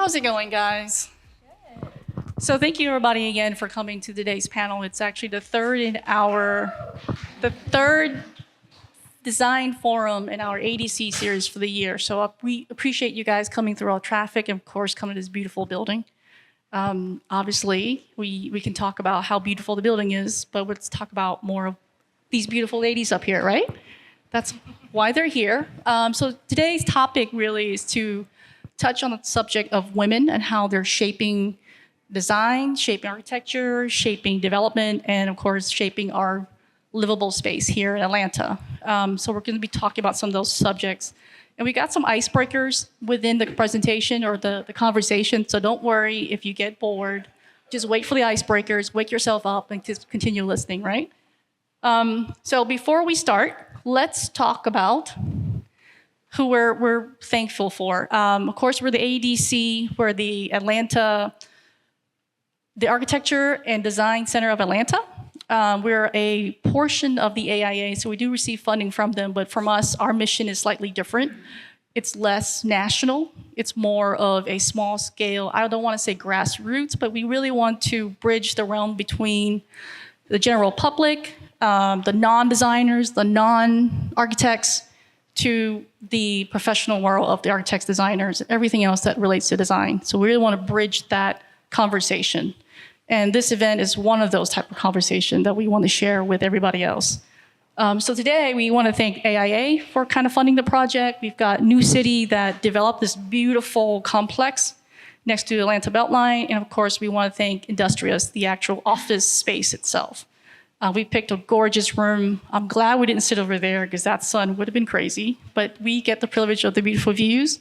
How's it going, guys? Good. So thank you everybody again for coming to today's panel. It's actually the third design forum in our ADC series for the year. So we appreciate you guys coming through all traffic and of course coming to this beautiful building. Obviously, we can talk about how beautiful the building is, but let's talk about more of these beautiful ladies up here, right? That's why they're here. So today's topic really is to touch on the subject of women and how they're shaping design, shaping architecture, shaping development, and of course, shaping our livable space here in Atlanta. So we're gonna be talking about some of those subjects. And we got some icebreakers within the presentation or the conversation, so don't worry if you get bored. Just wait for the icebreakers, wake yourself up, and just continue listening, right? So before we start, let's talk about who we're thankful for. Of course, we're the ADC, we're the Architecture and Design Center of Atlanta. We're a portion of the AIA, so we do receive funding from them, but from us, our mission is slightly different. It's less national. It's more of a small scale, I don't want to say grassroots, but we really want to bridge the realm between the general public, the non-designers, the non-architects, to the professional world of the architects, designers, everything else that relates to design. So we really want to bridge that conversation. And this event is one of those type of conversations that we want to share with everybody else. So today we want to thank AIA for kind of funding the project. We've got New City that developed this beautiful complex next to the Atlanta Beltline. And of course, we want to thank Industrious, the actual office space itself. We picked a gorgeous room. I'm glad we didn't sit over there because that sun would have been crazy, but we get the privilege of the beautiful views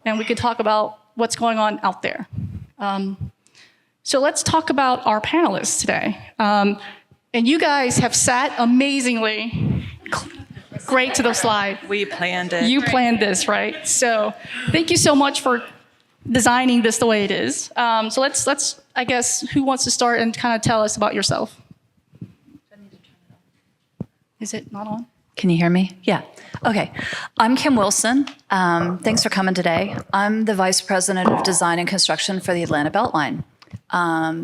and we can talk about what's going on out there. So let's talk about our panelists today. And you guys have sat amazingly great to the slide. We planned it. You planned this, right? So thank you so much for designing this the way it is. So let's, I guess, who wants to start and kind of tell us about yourself? Is it not on? Can you hear me? Yeah. Okay. I'm Kim Wilson. Thanks for coming today. I'm the Vice President of Design and Construction for the Atlanta Beltline.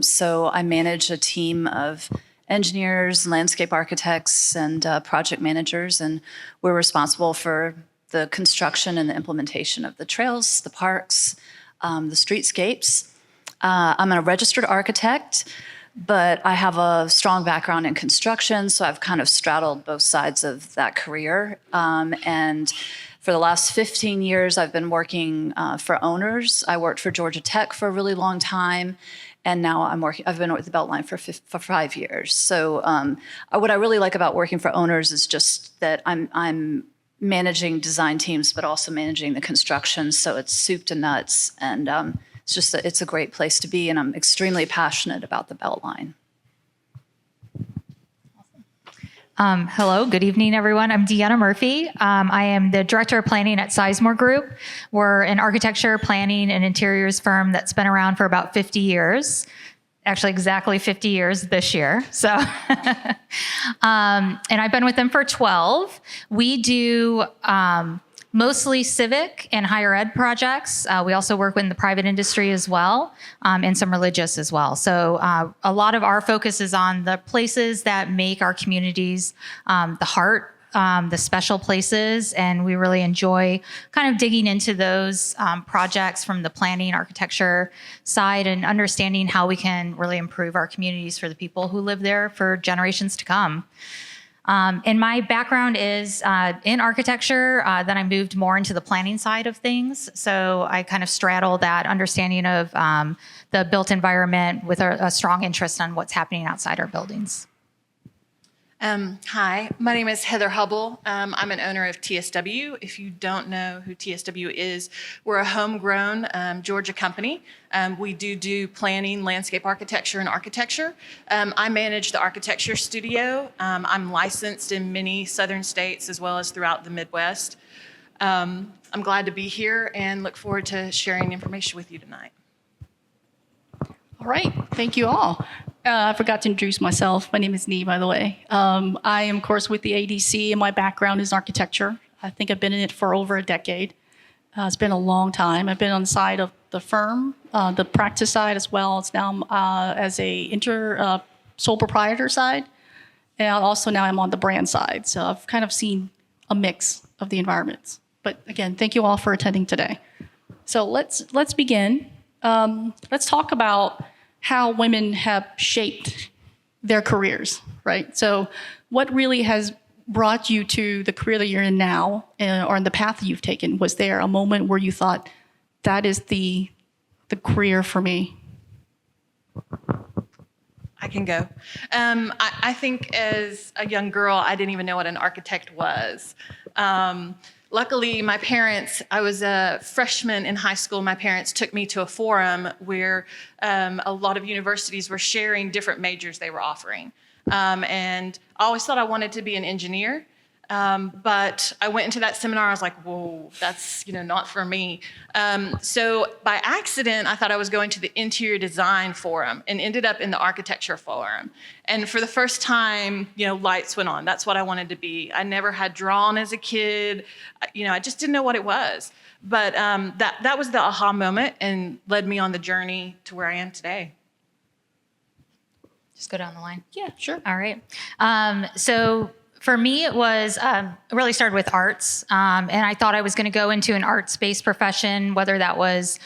So I manage a team of engineers, landscape architects, and project managers, and we're responsible for the construction and the implementation of the trails, the parks, the streetscapes. I'm a registered architect, but I have a strong background in construction, so I've kind of straddled both sides of that career. And for the last 15 years, I've been working for owners. I worked for Georgia Tech for a really long time, and now I've been with the Beltline for 5 years. So what I really like about working for owners is just that I'm managing design teams, but also managing the construction, so it's soup to nuts, and it's a great place to be, and I'm extremely passionate about the Beltline. Hello, good evening, everyone. I'm Deanna Murphy. I am the Director of Planning at Sizemore Group. We're an architecture, planning, and interiors firm that's been around for about 50 years. Actually, exactly 50 years this year. So, and I've been with them for 12. We do mostly civic and higher ed projects. We also work in the private industry as well, and some religious as well. So a lot of our focus is on the places that make our communities the heart, the special places, and we really enjoy kind of digging into those projects from the planning architecture side and understanding how we can really improve our communities for the people who live there for generations to come. And my background is in architecture, then I moved more into the planning side of things. So I kind of straddle that understanding of the built environment with a strong interest on what's happening outside our buildings. Hi, my name is Heather Hubble. I'm an owner of TSW. If you don't know who TSW is, we're a homegrown Georgia company. We do planning, landscape architecture, and architecture. I manage the architecture studio. I'm licensed in many southern states as well as throughout the Midwest. I'm glad to be here and look forward to sharing information with you tonight. All right, thank you all. I forgot to introduce myself. My name is Nee, by the way. I am, of course, with the ADC, and my background is architecture. I think I've been in it for over a decade. It's been a long time. I've been on the side of the firm, the practice side as well. It's now as a sole proprietor side. And also now I'm on the brand side. So I've kind of seen a mix of the environments. But again, thank you all for attending today. So let's begin. Let's talk about how women have shaped their careers, right? So what really has brought you to the career that you're in now, or in the path that you've taken? Was there a moment where you thought, that is the career for me? I can go. I think as a young girl, I didn't even know what an architect was. Luckily, my parents, I was a freshman in high school. My parents took me to a forum where a lot of universities were sharing different majors they were offering. And I always thought I wanted to be an engineer. But I went into that seminar, I was like, whoa, that's, not for me. So by accident, I thought I was going to the interior design forum and ended up in the architecture forum. And for the first time, lights went on. That's what I wanted to be. I never had drawn as a kid. I just didn't know what it was. But that was the aha moment and led me on the journey to where I am today. Just go down the line. Yeah, sure. All right. So for me, it was it really started with arts. And I thought I was going to go into an arts-based profession, whether that was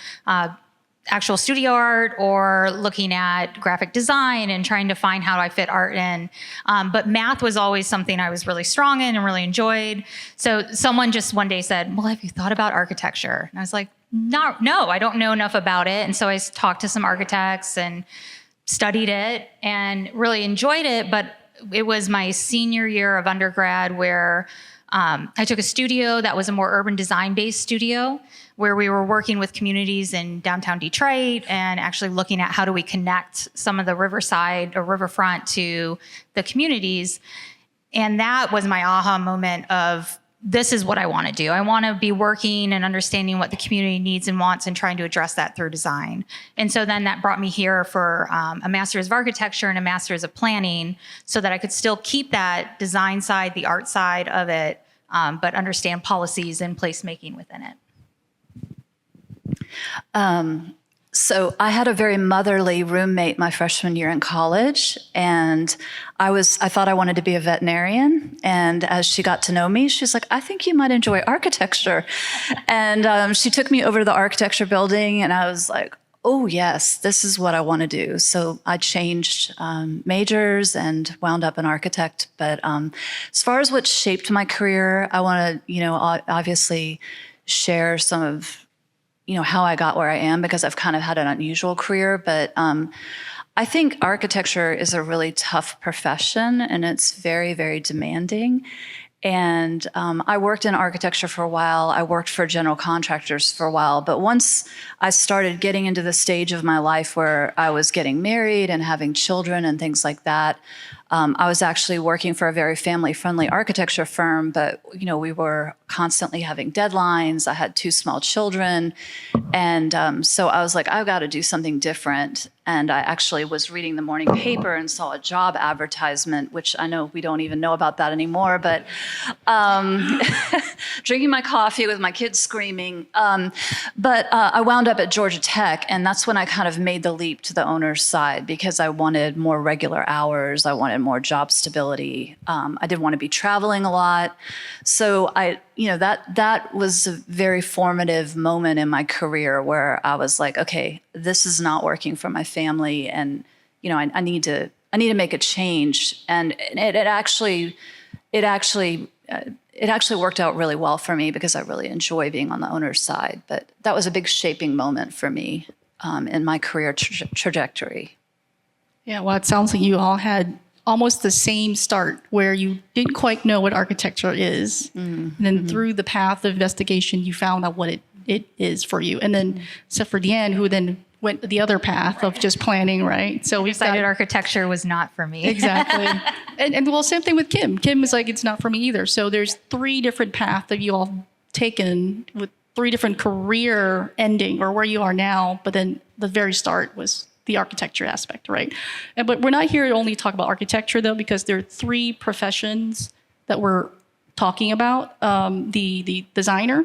actual studio art or looking at graphic design and trying to find how do I fit art in. But math was always something I was really strong in and really enjoyed. So someone just one day said, well, have you thought about architecture? And I was like, no, I don't know enough about it. And so I talked to some architects and studied it and really enjoyed it. But it was my senior year of undergrad where I took a studio that was a more urban design-based studio where we were working with communities in downtown Detroit and actually looking at how do we connect some of the riverside or riverfront to the communities. And that was my aha moment of, this is what I want to do. I want to be working and understanding what the community needs and wants and trying to address that through design. And so then that brought me here for a master's of architecture and a master's of planning so that I could still keep that design side, the art side of it, but understand policies and placemaking within it. So I had a very motherly roommate my freshman year in college, and I thought I wanted to be a veterinarian. And as she got to know me, she's like, I think you might enjoy architecture. And she took me over to the architecture building, and I was like, oh yes, this is what I want to do. So I changed majors and wound up an architect. But as far as what shaped my career, I want to, obviously share some of how I got where I am, because I've kind of had an unusual career. But I think architecture is a really tough profession, and it's very, very demanding. And I worked in architecture for a while. I worked for general contractors for a while. But once I started getting into the stage of my life where I was getting married and having children and things like that, I was actually working for a very family-friendly architecture firm, but we were constantly having deadlines. I had 2 small children, and so I was like, I've got to do something different. And I actually was reading the morning paper and saw a job advertisement, which I know we don't even know about that anymore, but drinking my coffee with my kids screaming. But I wound up at Georgia Tech, and that's when I kind of made the leap to the owner's side, because I wanted more regular hours. I wanted more job stability. I didn't want to be traveling a lot. So that was a very formative moment in my career where I was like, okay, this is not working for my family, and I need to make a change. And it actually worked out really well for me, because I really enjoy being on the owner's side. But that was a big shaping moment for me in my career trajectory. Yeah, well, it sounds like you all had almost the same start, where you didn't quite know what architecture is. And then through the path of investigation, you found out what it is for you. And then, except for Deanne, who then went the other path of just planning, right? So we Decided architecture was not for me. Exactly. and well, same thing with Kim. Kim is like, it's not for me either. So there's 3 different paths that you all taken with 3 different career ending, or where you are now. But then the very start was the architecture aspect, right? But we're not here to only talk about architecture, though, because there are 3 professions that we're talking about. The designer,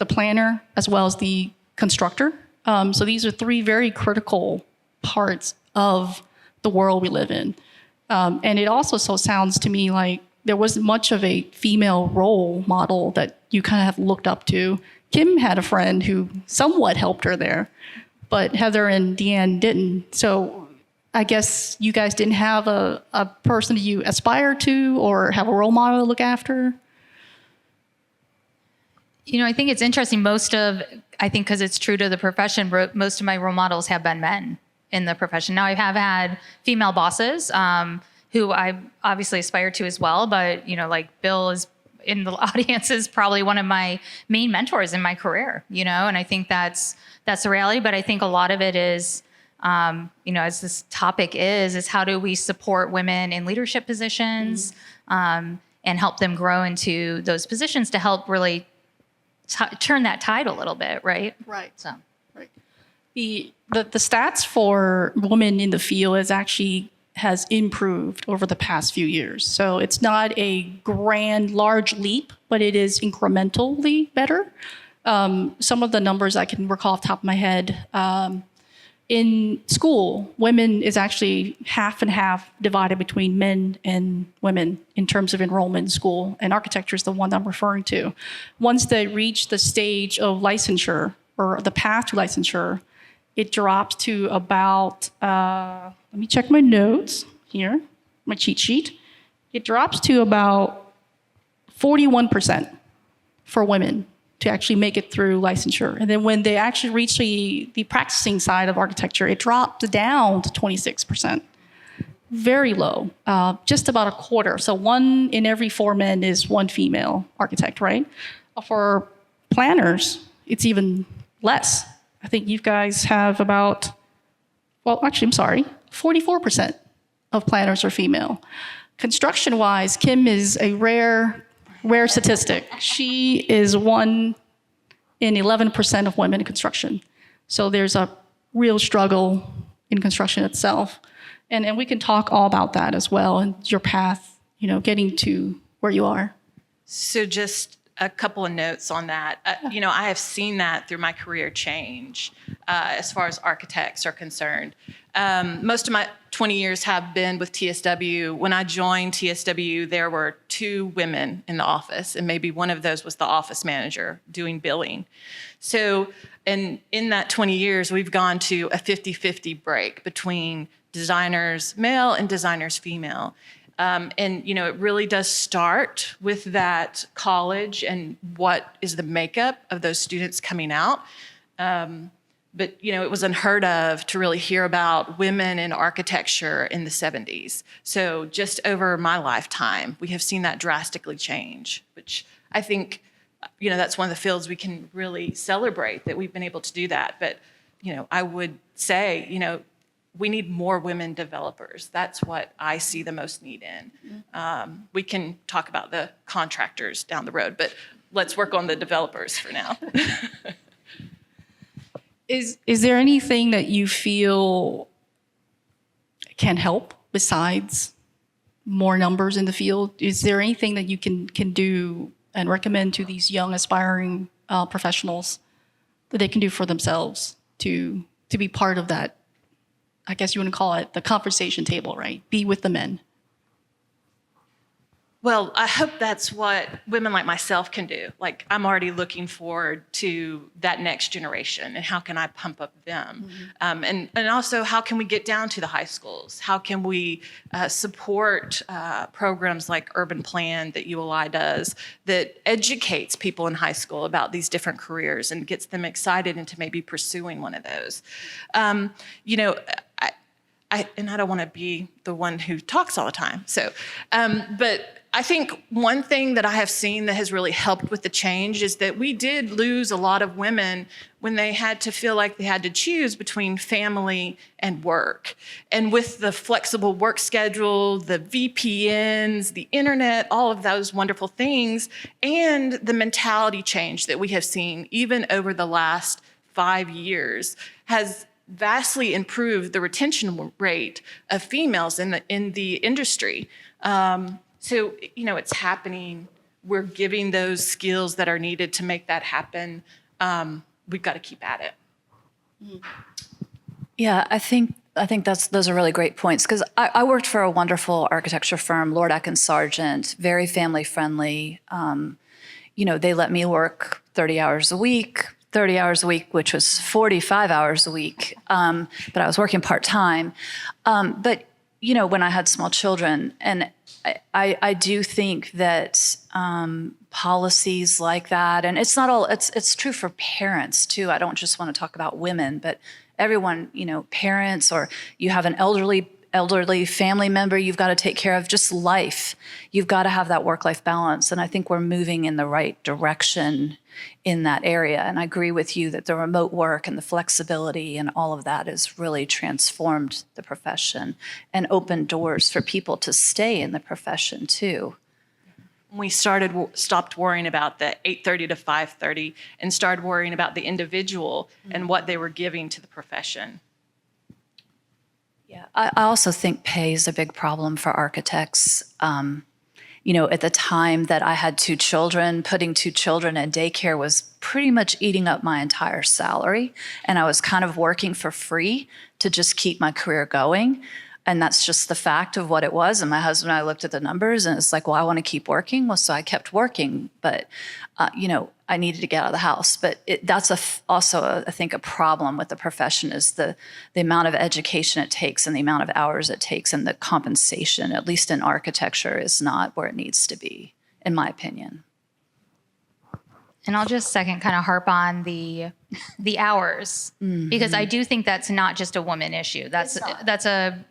the planner, as well as the constructor. So these are three very critical parts of the world we live in. And it also so sounds to me like there wasn't much of a female role model that you kind of have looked up to. Kim had a friend who somewhat helped her there, but Heather and Deanne didn't. So I guess you guys didn't have a person that you aspire to or have a role model to look after? You know, I think it's interesting. I think because it's true to the profession, most of my role models have been men in the profession. Now, I have had female bosses who I obviously aspire to as well, but, you know, like Bill is in the audience is probably one of my main mentors in my career, you know, and I think that's the reality. But I think a lot of it is, you know, as this topic is how do we support women in leadership positions and help them grow into those positions to help really turn that tide a little bit, right? Right. So, right. The stats for women in the field has improved over the past few years. So it's not a grand, large leap, but it is incrementally better. Some of the numbers I can recall off the top of my head, in school, women is actually half and half divided between men and women in terms of enrollment in school. And architecture is the one I'm referring to. Once they reach the stage of licensure or the path to licensure, it drops to about, let me check my notes here, my cheat sheet. It drops to about 41% for women to actually make it through licensure. And then when they actually reach the practicing side of architecture, it dropped down to 26%. Very low, just about a quarter. So 1 in every 4 men is 1 female architect, right? For planners, it's even less. I think you guys have about, 44% of planners are female. Construction-wise, Kim is a rare statistic. She is 1 in 11% of women in construction. So there's a real struggle in construction itself. And we can talk all about that as well and your path, you know, getting to where you are. So just a couple of notes on that. You know, I have seen that through my career change as far as architects are concerned. Most of my 20 years have been with TSW. When I joined TSW, there were 2 women in the office, and maybe one of those was the office manager doing billing. So, and in that 20 years, we've gone to a 50-50 break between designers male and designers female. And, you know, it really does start with that college and what is the makeup of those students coming out. But, you know, it was unheard of to really hear about women in architecture in the 70s. So just over my lifetime, we have seen that drastically change, which I think, you know, that's one of the fields we can really celebrate that we've been able to do that. But, you know, I would say, you know, we need more women developers. That's what I see the most need in. We can talk about the contractors down the road, but let's work on the developers for now. Is there anything that you feel can help besides more numbers in the field? Is there anything that you can do and recommend to these young aspiring professionals that they can do for themselves to be part of that? I guess you wouldn't call it the conversation table, right? Be with the men. Well, I hope that's what women like myself can do. Like, I'm already looking forward to that next generation and how can I pump up them? And also, how can we get down to the high schools? How can we support programs like Urban Plan that ULI does that educates people in high school about these different careers and gets them excited into maybe pursuing one of those? You know, I don't want to be the one who talks all the time. So, but I think one thing that I have seen that has really helped with the change is that we did lose a lot of women when they had to feel like they had to choose between family and work. And with the flexible work schedule, the VPNs, the internet, all of those wonderful things, and the mentality change that we have seen even over the last 5 years has vastly improved the retention rate of females in the industry. So, you know, it's happening we're giving those skills that are needed to make that happen, we've got to keep at it. Yeah, I think those are really great points, because I worked for a wonderful architecture firm, Lord Atkins Sargent, very family friendly. They let me work 30 hours a week, which was 45 hours a week, but I was working part-time. But when I had small children, and I do think that policies like that, and it's not all, it's true for parents too. I don't just want to talk about women, but everyone, parents, or you have an elderly family member you've got to take care of, just life. You've got to have that work-life balance. And I think we're moving in the right direction in that area. And I agree with you that the remote work and the flexibility and all of that has really transformed the profession and opened doors for people to stay in the profession too. We stopped worrying about the 8:30 to 5:30 and started worrying about the individual and what they were giving to the profession. Yeah, I also think pay is a big problem for architects. At the time that I had 2 children, putting 2 children in daycare was pretty much eating up my entire salary. And I was kind of working for free to just keep my career going. And that's just the fact of what it was. And my husband and I looked at the numbers, and it's like, well, I want to keep working. Well, so I kept working. But, I needed to get out of the house. But that's also, I think, a problem with the profession is the amount of education it takes and the amount of hours it takes, and the compensation, at least in architecture, is not where it needs to be, in my opinion. And I'll just second kind of harp on the hours, because I do think that's not just a woman issue. That's a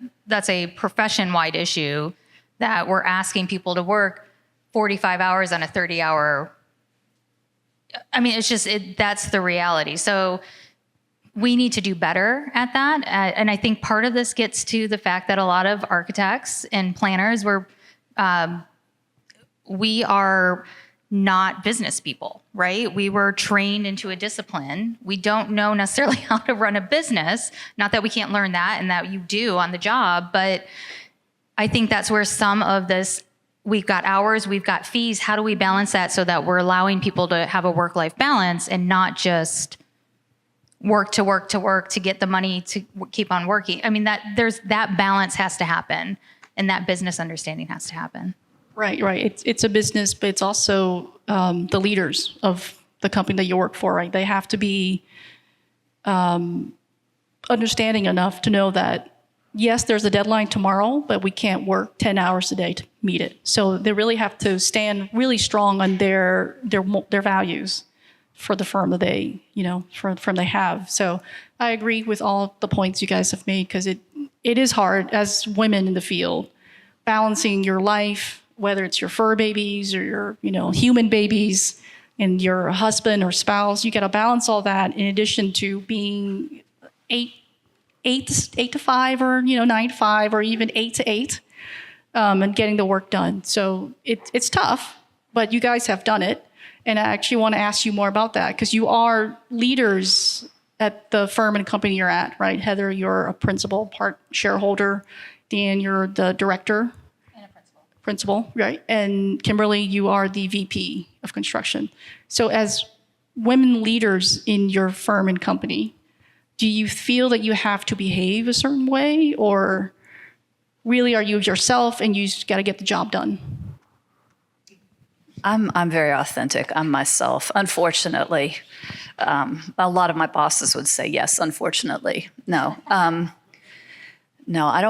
profession-wide issue, that we're asking people to work 45 hours on a 30-hour. I mean, it's just that's the reality. So we need to do better at that. And I think part of this gets to the fact that a lot of architects and planners we are not business people, right? We were trained into a discipline. We don't know necessarily how to run a business. Not that we can't learn that, and that you do on the job, but I think that's where some of this, we've got hours, we've got fees. How do we balance that so that we're allowing people to have a work-life balance and not just work to get the money to keep on working? I mean, that balance has to happen, and that business understanding has to happen. Right. It's a business, but it's also the leaders of the company that you work for, right? They have to be understanding enough to know that, yes, there's a deadline tomorrow, but we can't work 10 hours a day to meet it. So they really have to stand really strong on their values for the firm that they have. So I agree with all the points you guys have made, because it is hard as women in the field, balancing your life, whether it's your fur babies or your, human babies, and your husband or spouse. You got to balance all that in addition to being 8 to 5, or 9 to 5, or even 8 to 8, and getting the work done. So it's tough, but you guys have done it. And I actually want to ask you more about that, because you are leaders at the firm and company you're at, right? Heather, you're a principal, part shareholder. Dan, you're the director. Principal, right? And Kimberly, you are the VP of construction. So as women leaders in your firm and company, do you feel that you have to behave a certain way, or really are you yourself and you just got to get the job done? I'm very authentic. I'm myself, unfortunately. A lot of my bosses would say yes, unfortunately. No. No, I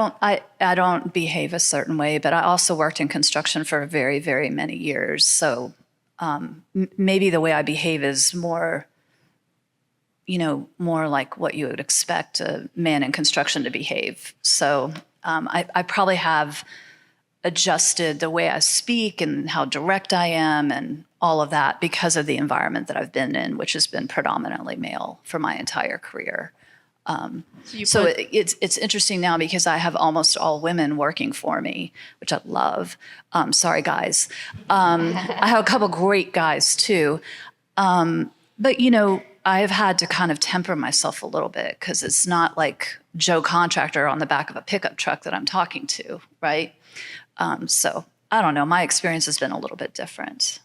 don't behave a certain way, but I also worked in construction for very, very many years. So maybe the way I behave is more like what you would expect a man in construction to behave. So I probably have adjusted the way I speak and how direct I am and all of that because of the environment that I've been in, which has been predominantly male for my entire career. It's interesting now because I have almost all women working for me, which I love. Sorry, guys. I have a couple great guys too. But I've had to kind of temper myself a little bit because it's not like Joe Contractor on the back of a pickup truck that I'm talking to, right? So I don't know. My experience has been a little bit different.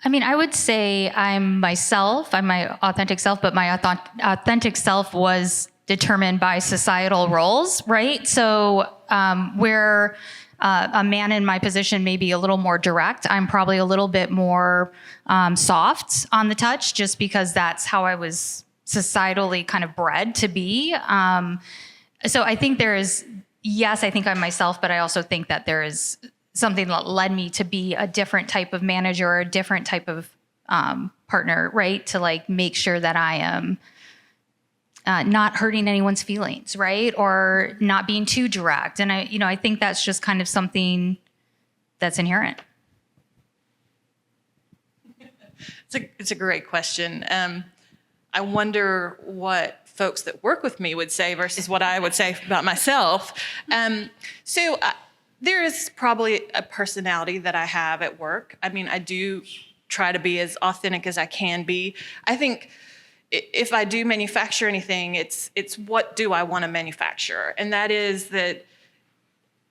I mean, I would say I'm myself, I'm my authentic self, but my authentic self was determined by societal roles, right? So where a man in my position may be a little more direct, I'm probably a little bit more soft on the touch, just because that's how I was societally kind of bred to be. So I think yes, I think I'm myself, but I also think that there is something that led me to be a different type of manager or a different type of partner, right? To like make sure that I am not hurting anyone's feelings, right? Or not being too direct. And I think that's just kind of something that's inherent. It's a great question. I wonder what folks that work with me would say versus what I would say about myself. There is probably a personality that I have at work. I mean, I do try to be as authentic as I can be. I think if I do manufacture anything, it's what do I want to manufacture? And that is that,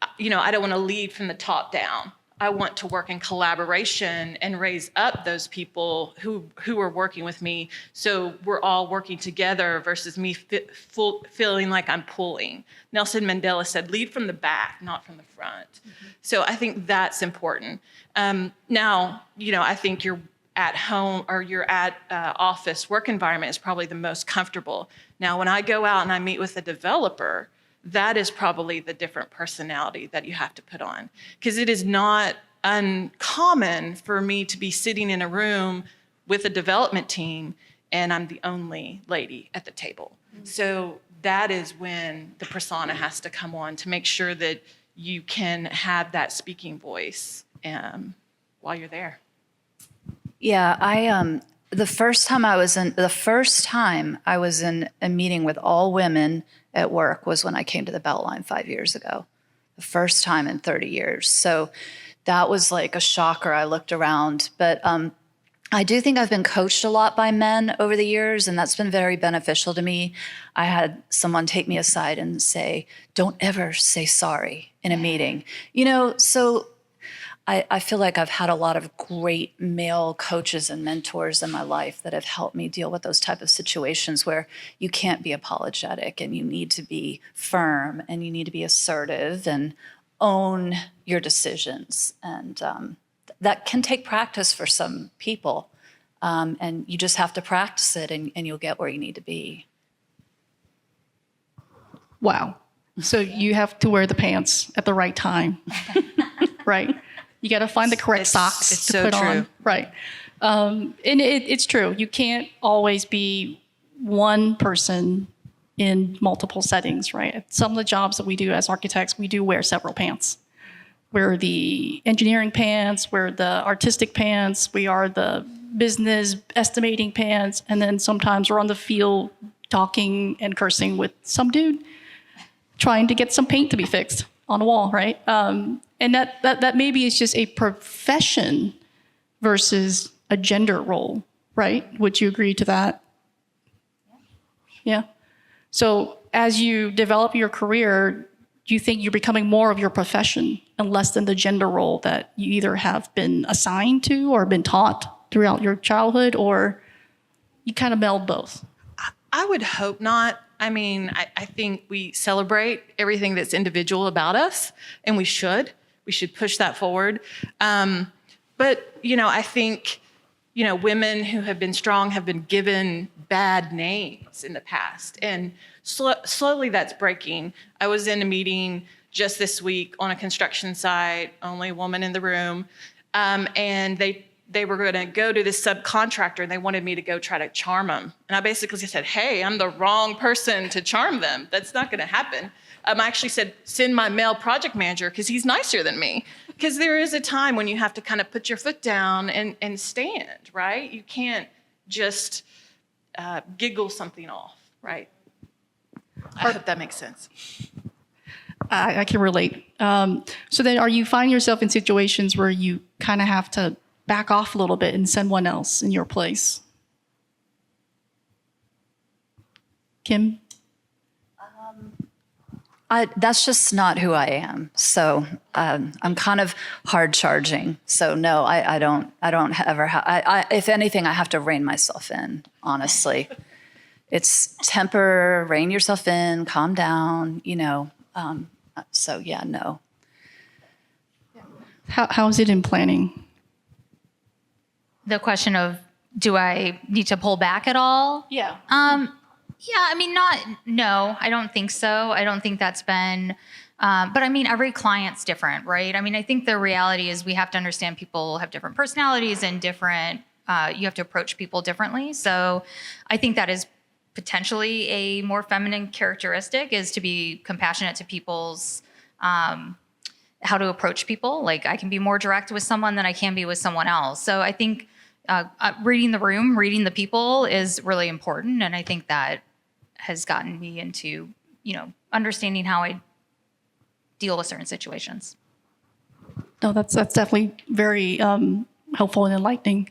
I don't want to lead from the top down. I want to work in collaboration and raise up those people who are working with me, so we're all working together versus me feeling like I'm pulling. Nelson Mandela said, lead from the back, not from the front. Mm-hmm. So I think that's important. Now, I think you're at home or you're at office work environment is probably the most comfortable. Now, when I go out and I meet with a developer, that is probably the different personality that you have to put on, because it is not uncommon for me to be sitting in a room with a development team and I'm the only lady at the table. Mm-hmm. So that is when the persona has to come on to make sure that you can have that speaking voice while you're there. Yeah, the first time I was in a meeting with all women at work was when I came to the Beltline 5 years ago. The first time in 30 years. So that was like a shocker. I looked around, but I do think I've been coached a lot by men over the years, and that's been very beneficial to me. I had someone take me aside and say, "Don't ever say sorry in a meeting." So I feel like I've had a lot of great male coaches and mentors in my life that have helped me deal with those type of situations where you can't be apologetic and you need to be firm and you need to be assertive and own your decisions. And that can take practice for some people. And you just have to practice it and you'll get where you need to be. Wow. So you have to wear the pants at the right time, right? You got to find the correct socks to put on. Right. And it's true. You can't always be one person in multiple settings, right? Some of the jobs that we do as architects, we do wear several pants. We're the engineering pants, we're the artistic pants, we are the business estimating pants, and then sometimes we're on the field talking and cursing with some dude trying to get some paint to be fixed on a wall, right? And that maybe is just a profession versus a gender role, right? Would you agree to that? Yeah. So as you develop your career, do you think you're becoming more of your profession and less than the gender role that you either have been assigned to or been taught throughout your childhood, or you kind of meld both? I would hope not. I mean, I think we celebrate everything that's individual about us, and we should. We should push that forward. But, I think, women who have been strong have been given bad names in the past. And slowly that's breaking. I was in a meeting just this week on a construction site, only a woman in the room. And they were going to go to this subcontractor and they wanted me to go try to charm them. And I basically said, hey, I'm the wrong person to charm them. That's not going to happen. I actually said, send my male project manager because he's nicer than me. Because there is a time when you have to kind of put your foot down and stand, right? You can't just giggle something off, right? I hope that makes sense. I can relate. So then are you finding yourself in situations where you kind of have to back off a little bit and send someone else in your place? Kim? That's just not who I am. So I'm kind of hard charging. So no, I don't ever have, if anything, I have to rein myself in, honestly. It's temper, rein yourself in, calm down, so yeah, no. How is it in planning? The question of, do I need to pull back at all? Yeah. Yeah, I mean, no, I don't think so. I don't think that's been, but I mean, every client's different, right? I mean, I think the reality is we have to understand people have different personalities and different, you have to approach people differently. So I think that is potentially a more feminine characteristic, is to be compassionate to people's, how to approach people. Like, I can be more direct with someone than I can be with someone else. So I think reading the room, reading the people is really important. And I think that has gotten me into, understanding how I deal with certain situations. No, that's definitely very helpful and enlightening.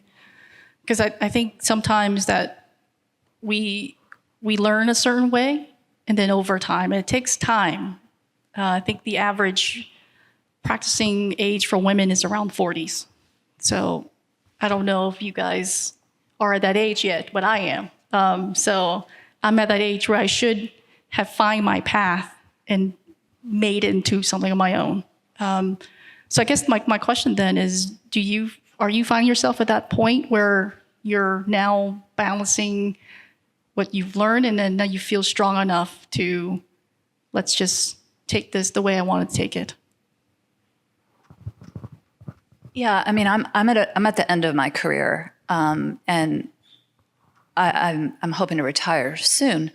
Because I think sometimes that we learn a certain way, and then over time, and it takes time. I think the average practicing age for women is around 40s. So I don't know if you guys are at that age yet, but I am. So I'm at that age where I should have found my path and made it into something of my own. So I guess my question then is, are you finding yourself at that point where you're now balancing what you've learned, and then now you feel strong enough to, let's just take this the way I want to take it? Yeah, I mean, I'm at the end of my career, and I'm hoping to retire soon.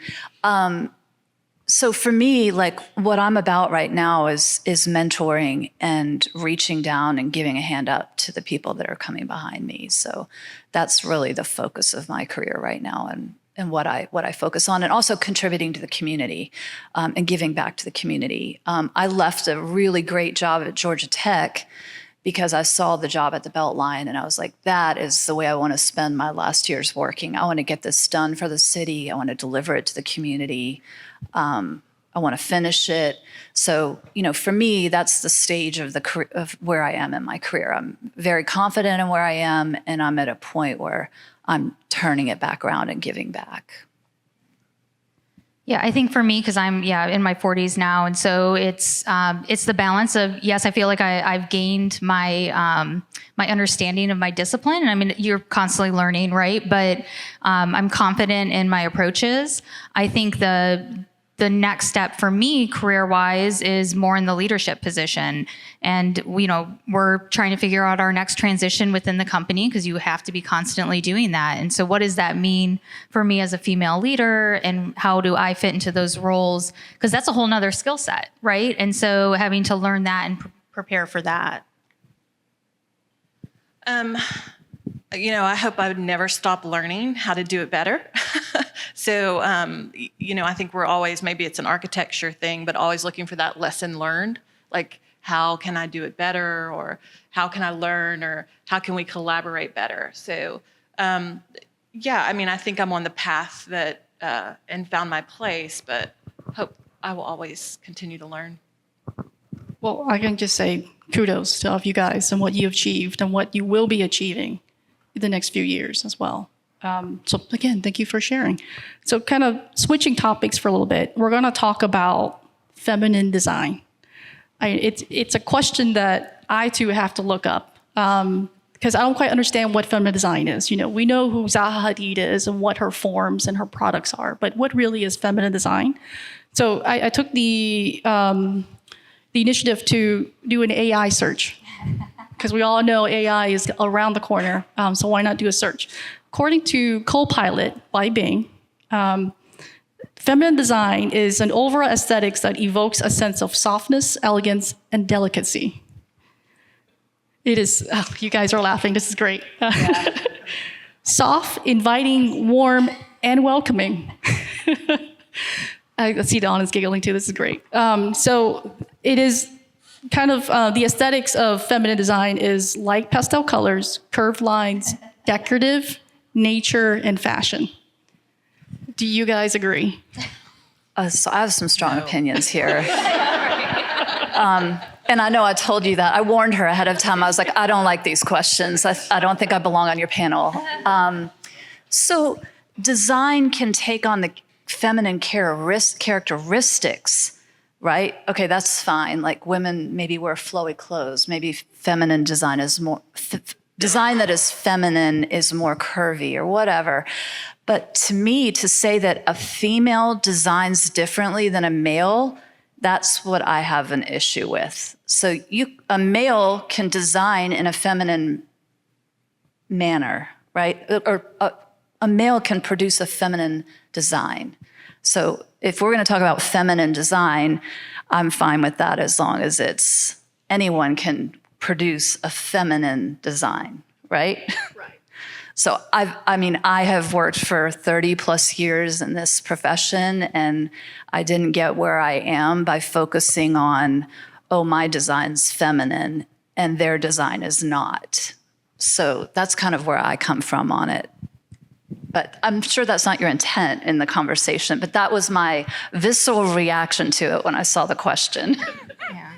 So for me, like, what I'm about right now is mentoring and reaching down and giving a hand up to the people that are coming behind me. So that's really the focus of my career right now, and what I focus on, and also contributing to the community, and giving back to the community. I left a really great job at Georgia Tech because I saw the job at the Beltline, and I was like, that is the way I want to spend my last years working. I want to get this done for the city. I want to deliver it to the community. I want to finish it. So, for me, that's the stage of of where I am in my career. I'm very confident in where I am, and I'm at a point where I'm turning it back around and giving back. Yeah, I think for me, because I'm in my 40s now, and so it's the balance of, yes, I feel like I've gained my my understanding of my discipline, and I mean, you're constantly learning, right? But I'm confident in my approaches. I think the next step for me career-wise is more in the leadership position. And, we're trying to figure out our next transition within the company, because you have to be constantly doing that. And so what does that mean for me as a female leader, and how do I fit into those roles? Because that's a whole nother skill set, right? And so having to learn that and prepare for that. I hope I would never stop learning how to do it better. So, I think we're always, maybe it's an architecture thing, but always looking for that lesson learned. Like, how can I do it better? Or how can I learn? Or how can we collaborate better? So, I think I'm on the path that, and found my place, but hope I will always continue to learn. Well, I can just say kudos to all of you guys and what you achieved and what you will be achieving in the next few years as well. So again, thank you for sharing. So kind of switching topics for a little bit, we're going to talk about feminine design. It's a question that I too have to look up, because I don't quite understand what feminine design is. We know who Zaha Hadid is and what her forms and her products are, but what really is feminine design? So I took the initiative to do an AI search, because we all know AI is around the corner, so why not do a search? According to Copilot by Bing, feminine design is an overall aesthetics that evokes a sense of softness, elegance, and delicacy. It is, you guys are laughing, this is great. Yeah. Soft, inviting, warm, and welcoming. I see Dawn is giggling too, this is great. So it is kind of, the aesthetics of feminine design is light pastel colors, curved lines, decorative, nature, and fashion. Do you guys agree? So I have some strong opinions here. And I know I told you that. I warned her ahead of time. I was like, I don't like these questions. I don't think I belong on your panel. So design can take on the feminine characteristics, right? Okay, that's fine. Like women maybe wear flowy clothes. Maybe feminine design is more, design that is feminine is more curvy or whatever. But to me, to say that a female designs differently than a male, that's what I have an issue with. So a male can design in a feminine manner, right? Or a male can produce a feminine design. So if we're going to talk about feminine design, I'm fine with that as long as it's anyone can produce a feminine design, right? Right. So I have worked for 30 plus years in this profession, and I didn't get where I am by focusing on, oh, my design's feminine and their design is not. So that's kind of where I come from on it. But I'm sure that's not your intent in the conversation, but that was my visceral reaction to it when I saw the question. Yeah.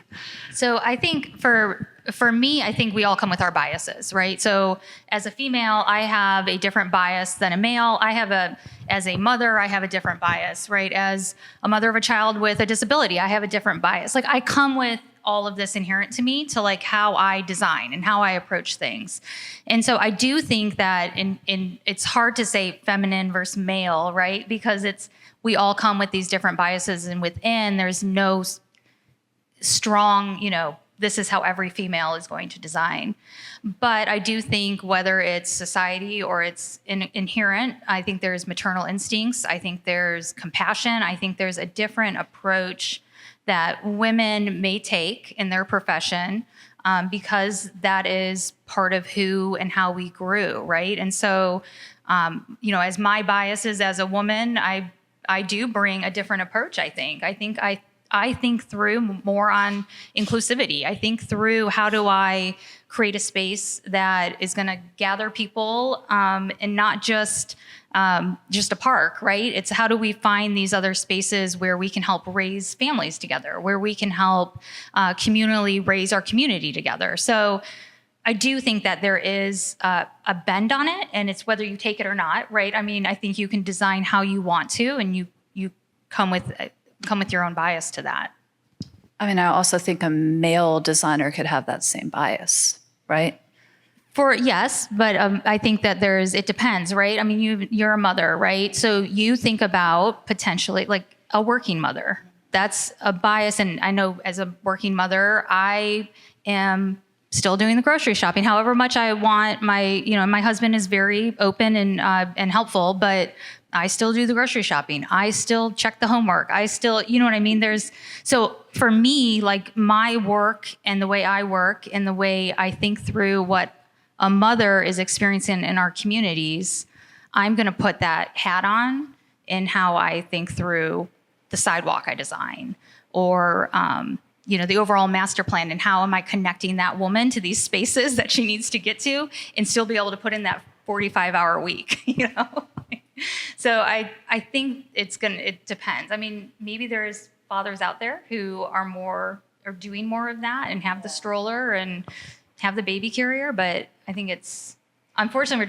So I think for me, I think we all come with our biases, right? So as a female, I have a different bias than a male. As a mother, I have a different bias, right? As a mother of a child with a disability, I have a different bias. Like I come with all of this inherent to me to like how I design and how I approach things. And so I do think that it's hard to say feminine versus male, right? Because we all come with these different biases, and within there's no strong, this is how every female is going to design. But I do think whether it's society or it's inherent, I think there's maternal instincts. I think there's compassion. I think there's a different approach that women may take in their profession because that is part of who and how we grew, right? And so, as my biases as a woman, I do bring a different approach, I think. I think through more on inclusivity. I think through how do I create a space that is going to gather people and not just a park, right? It's how do we find these other spaces where we can help raise families together, where we can help communally raise our community together. So I do think that there is a bend on it, and it's whether you take it or not, right? I mean, I think you can design how you want to, and you come with your own bias to that. I mean, I also think a male designer could have that same bias, right? Yes, but I think that it depends, right? I mean, you're a mother, right? So you think about potentially like a working mother. That's a bias. And I know as a working mother, I am still doing the grocery shopping. However much I want my husband is very open and helpful, but I still do the grocery shopping. I still check the homework. I still, you know what I mean? So for me, like my work and the way I work and the way I think through what a mother is experiencing in our communities, I'm going to put that hat on in how I think through the sidewalk I design or, the overall master plan and how am I connecting that woman to these spaces that she needs to get to and still be able to put in that 45-hour week, So I think it depends. I mean, maybe there's fathers out there who are doing more of that and have the stroller and have the baby carrier, but I think unfortunately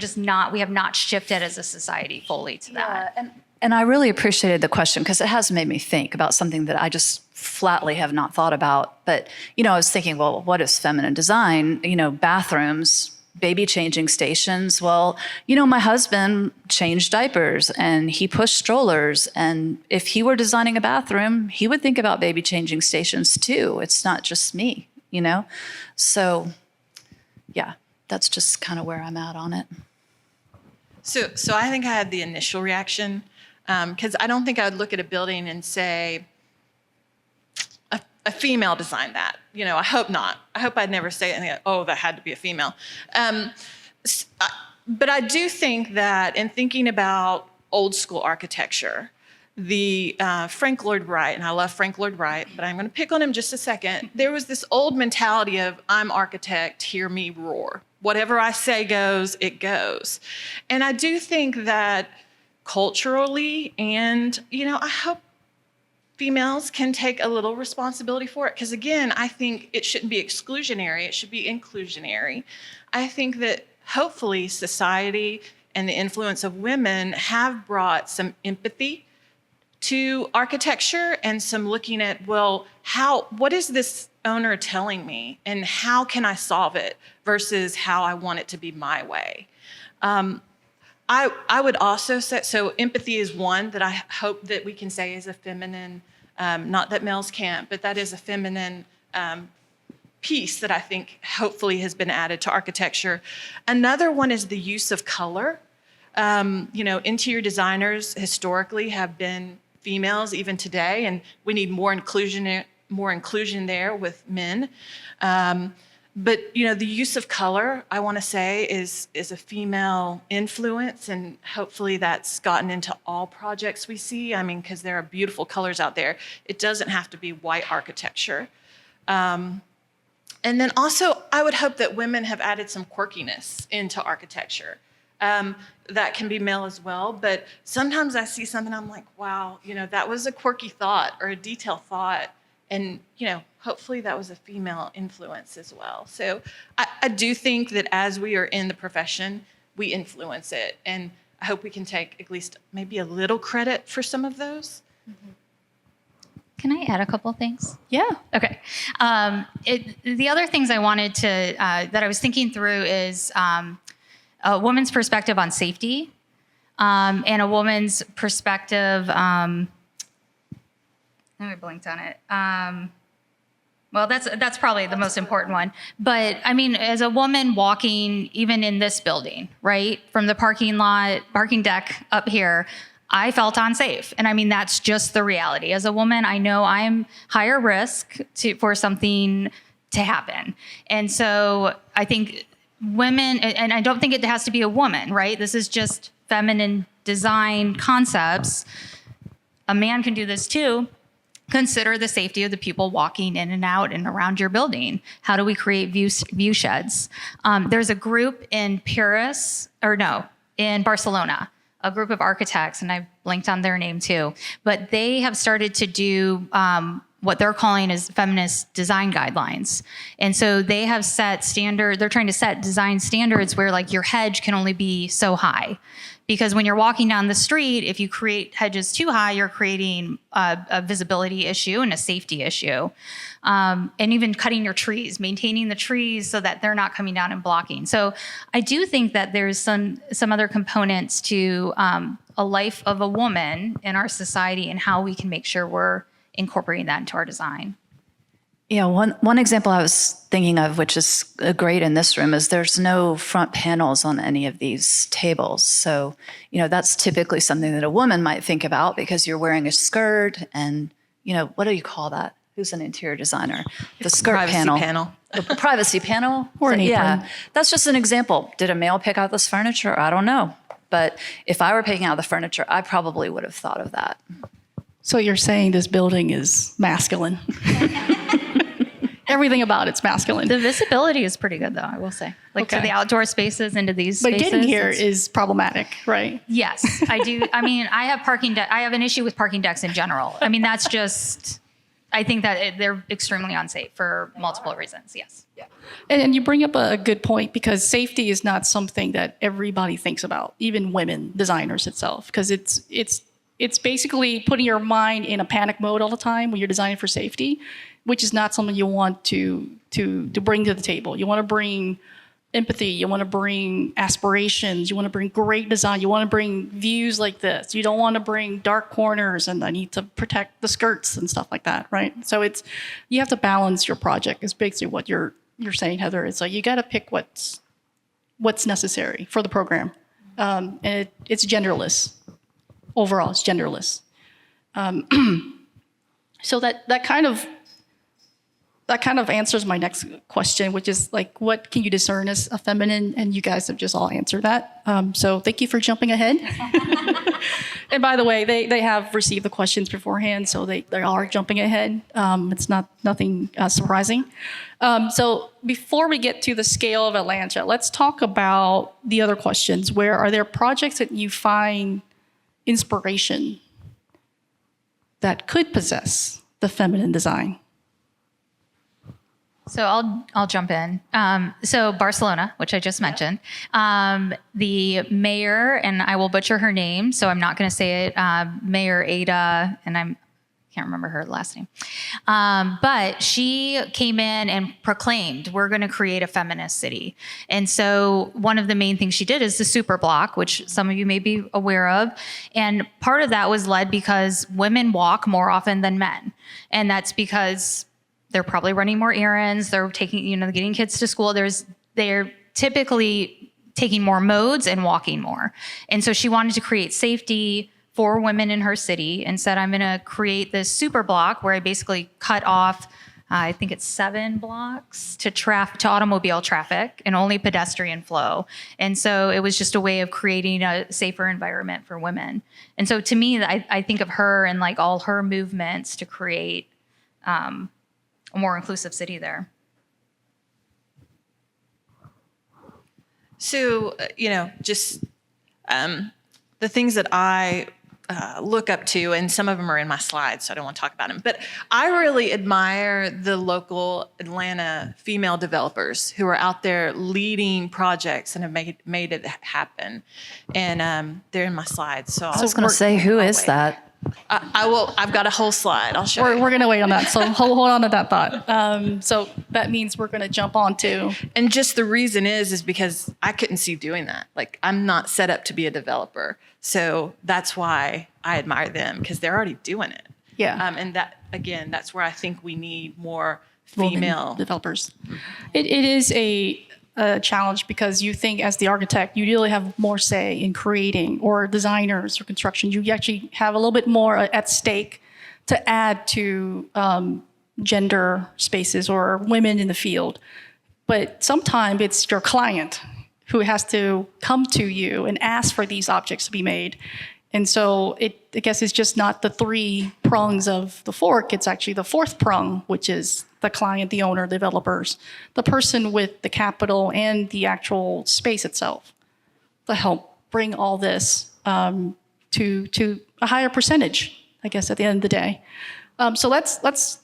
we have not shifted as a society fully to that. Yeah, and I really appreciated the question because it has made me think about something that I just flatly have not thought about. But, I was thinking, well, what is feminine design? Bathrooms, baby changing stations. Well, my husband changed diapers and he pushed strollers. And if he were designing a bathroom, he would think about baby changing stations too. It's not just me, So, yeah, that's just kind of where I'm at on it. So I think I had the initial reaction because I don't think I would look at a building and say, a female designed that. I hope not. I hope I'd never say anything like, oh, that had to be a female. But I do think that in thinking about old school architecture, the Frank Lloyd Wright, and I love Frank Lloyd Wright, but I'm going to pick on him just a second. There was this old mentality of, I'm architect, hear me roar. Whatever I say goes, it goes. And I do think that culturally, and, I hope females can take a little responsibility for it. Because again, I think it shouldn't be exclusionary, it should be inclusionary. I think that hopefully society and the influence of women have brought some empathy to architecture and some looking at, well, what is this owner telling me and how can I solve it versus how I want it to be my way. I would also say, so empathy is one that I hope that we can say is a feminine, not that males can't, but that is a feminine piece that I think hopefully has been added to architecture. Another one is the use of color. Interior designers historically have been females even today, and we need more inclusion there with men. But the use of color, I want to say, is a female influence, and hopefully that's gotten into all projects we see. I mean, because there are beautiful colors out there. It doesn't have to be white architecture. And then also, I would hope that women have added some quirkiness into architecture. That can be male as well, but sometimes I see something, I'm like, wow, that was a quirky thought or a detailed thought. And, hopefully that was a female influence as well. So I do think that as we are in the profession, we influence it. And I hope we can take at least maybe a little credit for some of those. Can I add a couple things? Yeah. Okay. The other things I wanted to, that I was thinking through is a woman's perspective on safety and a woman's perspective, now I blinked on it. Well, that's probably the most important one. But I mean, as a woman walking even in this building, right, from the parking deck up here, I felt unsafe. And I mean, that's just the reality. As a woman, I know I'm higher risk for something to happen. And so I think women, and I don't think it has to be a woman, right? This is just feminine design concepts. A man can do this too. Consider the safety of the people walking in and out and around your building. How do we create view sheds? There's a group in in Barcelona, a group of architects, and I blinked on their name too, but they have started to do what they're calling is feminist design guidelines. And so they have they're trying to set design standards where like your hedge can only be so high. Because when you're walking down the street, if you create hedges too high, you're creating a visibility issue and a safety issue. And even cutting your trees, maintaining the trees so that they're not coming down and blocking. So I do think that there's some other components to a life of a woman in our society and how we can make sure we're incorporating that into our design. Yeah, one example I was thinking of, which is great in this room, is there's no front panels on any of these tables. So, that's typically something that a woman might think about because you're wearing a skirt and, what do you call that? Who's an interior designer? The skirt panel. The privacy panel? Or an apron. Yeah, that's just an example. Did a male pick out this furniture? I don't know. But if I were picking out the furniture, I probably would have thought of that. So you're saying this building is masculine? Everything about it's masculine. The visibility is pretty good, though, I will say. To the outdoor spaces, into these But spaces. getting here is problematic, right? Yes, I do. I mean, I have an issue with parking decks in general. I mean, that's just, I think that they're extremely unsafe for multiple reasons, yes. Yeah. And you bring up a good point because safety is not something that everybody thinks about, even women designers itself, because it's basically putting your mind in a panic mode all the time when you're designing for safety, which is not something you want to bring to the table. You want to bring empathy. You want to bring aspirations. You want to bring great design. You want to bring views like this. You don't want to bring dark corners and I need to protect the skirts and stuff like that, right? So you have to balance your project. Is basically what you're saying, Heather. It's like you got to pick what's necessary for the program, and it's genderless. Overall, it's genderless. So that kind of answers my next question, which is like, what can you discern as a feminine? And you guys have just all answered that. So thank you for jumping ahead. And by the way, they have received the questions beforehand, so they are jumping ahead. It's nothing surprising. So before we get to the scale of Atlanta, let's talk about the other questions. Where are there projects that you find inspiration that could possess the feminine design? So I'll jump in. So Barcelona, which I just mentioned, the mayor, and I will butcher her name, so I'm not going to say it. Mayor Ada, and I can't remember her last name, but she came in and proclaimed, "We're going to create a feminist city." And so one of the main things she did is the super block, which some of you may be aware of, and part of that was led because women walk more often than men, and that's because they're probably running more errands. They're taking, getting kids to school. They're typically taking more modes and walking more. And so she wanted to create safety for women in her city and said, I'm going to create this super block where I basically cut off, I think it's 7 blocks to automobile traffic and only pedestrian flow. And so it was just a way of creating a safer environment for women. And so to me, I think of her and like all her movements to create a more inclusive city there. So, just the things that I look up to, and some of them are in my slides, so I don't want to talk about them. But I really admire the local Atlanta female developers who are out there leading projects and have made it happen. And they're in my slides. So I was going to say, who is that? I will. I've got a whole slide. I'll show you. We're going to wait on that. So hold on to that thought. So that means we're going to jump on to. And just the reason is because I couldn't see doing that. Like, I'm not set up to be a developer. So that's why I admire them, because they're already doing it. Yeah. And that's where I think we need more Women female developers. It is a challenge because you think as the architect, you really have more say in creating, or designers or construction. You actually have a little bit more at stake to add to gender spaces or women in the field. But sometimes it's your client who has to come to you and ask for these objects to be made. And so I guess it's just not the 3 prongs of the fork, it's actually the 4th prong, which is the client, the owner, developers, the person with the capital and the actual space itself to help bring all this to a higher percentage, I guess, at the end of the day. So let's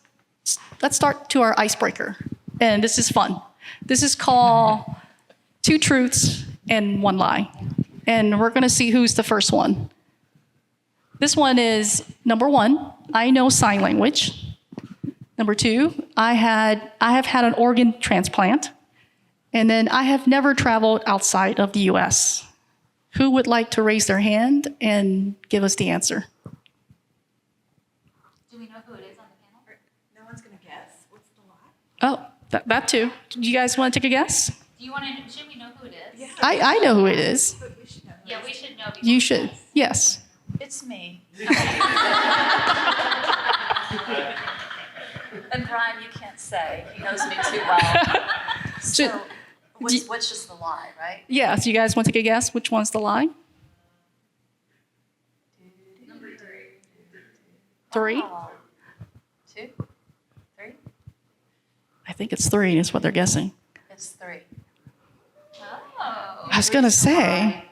start to our icebreaker. And this is fun. This is called 2 truths and 1 lie. And we're going to see who's the first one. This one is, number 1, I know sign language. Number 2, I have had an organ transplant. And then I have never traveled outside of the US. Who would like to raise their hand and give us the answer? Do we know who it is on the panel? No one's going to guess. What's the lie? Oh, that too. Do you guys want to take a guess? Should we know who it is? Yeah. I know who it is. But we should know. Yeah, we should know. You should. Yes. It's me. And Brian, you can't say. He knows me too well. So, what's just the lie, right? Yeah, so you guys want to take a guess? Which one's the lie? Number 3. 3? 2? 3? I think it's 3 is what they're guessing. It's 3. Oh. I was going to say,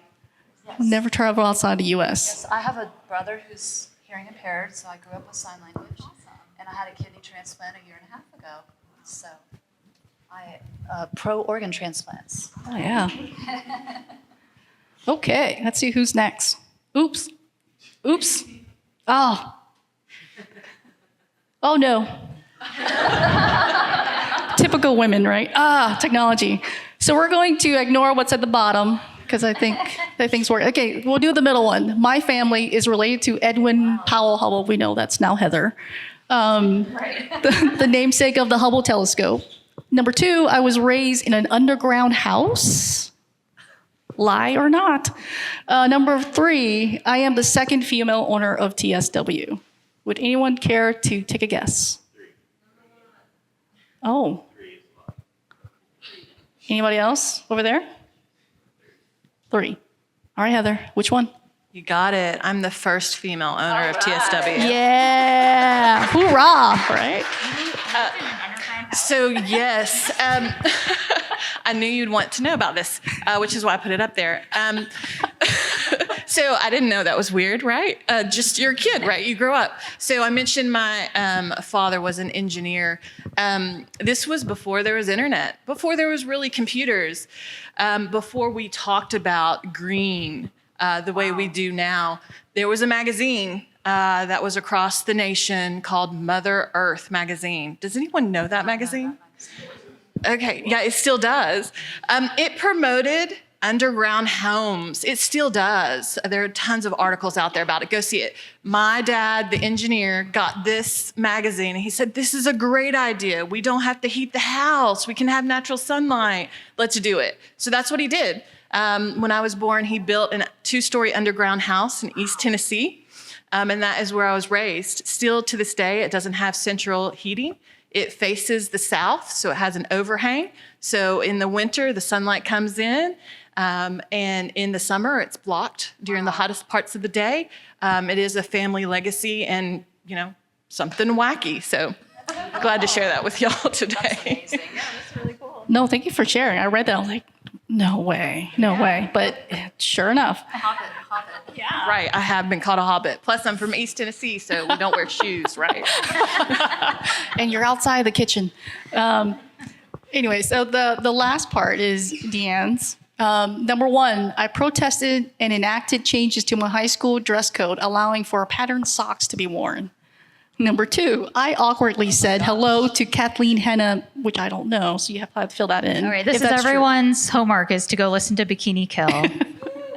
Yes. never travel outside the US. Yes, I have a brother who's hearing impaired, so I grew up with sign language. And I had a kidney transplant a year and a half ago. So I pro organ transplants. Oh, yeah. Okay, let's see who's next. Oops. Oops. Oh. Oh, no. Typical women, right? Technology. So we're going to ignore what's at the bottom because I think that things work. Okay, we'll do the middle one. My family is related to Edwin Powell Hubble. We know that's now Heather. The namesake of the Hubble telescope. Number 2, I was raised in an underground house. Lie or not? Number 3, I am the 2nd female owner of TSW. Would anyone care to take a guess? 3. Oh. 3 is a lot. Anybody else over there? 3. All right, Heather, which one? You got it. I'm the first female owner of TSW. Yeah. Hoorah, right? So yes, I knew you'd want to know about this, which is why I put it up there. So I didn't know that was weird, right? Just you're a kid, right? You grow up. So I mentioned my father was an engineer. This was before there was internet, before there was really computers, before we talked about green the way we do now. There was a magazine that was across the nation called Mother Earth magazine. Does anyone know that magazine? Okay, yeah, it still does. It promoted underground homes. It still does. There are tons of articles out there about it. Go see it. My dad, the engineer, got this magazine and he said, this is a great idea. We don't have to heat the house. We can have natural sunlight. Let's do it. So that's what he did. When I was born, he built a 2-story underground house in East Tennessee. And that is where I was raised. Still to this day, it doesn't have central heating. It faces the south, so it has an overhang. So in the winter, the sunlight comes in. And in the summer, it's blocked during the hottest parts of the day. It is a family legacy and, something wacky. So glad to share that with y'all today. That's amazing. Yeah, that's really cool. No, thank you for sharing. I read that. I was like, no way. But sure enough. Hobbit. Yeah. Right, I have been called a hobbit. Plus, I'm from East Tennessee, so we don't wear shoes, right? And you're outside the kitchen. Anyway, so the last part is Deanne's. Number 1, I protested and enacted changes to my high school dress code, allowing for patterned socks to be worn. Number 2, I awkwardly said hello to Kathleen Henna, which I don't know, so you have to fill that in. All right, this if is that's true. everyone's homework is to go listen to Bikini Kill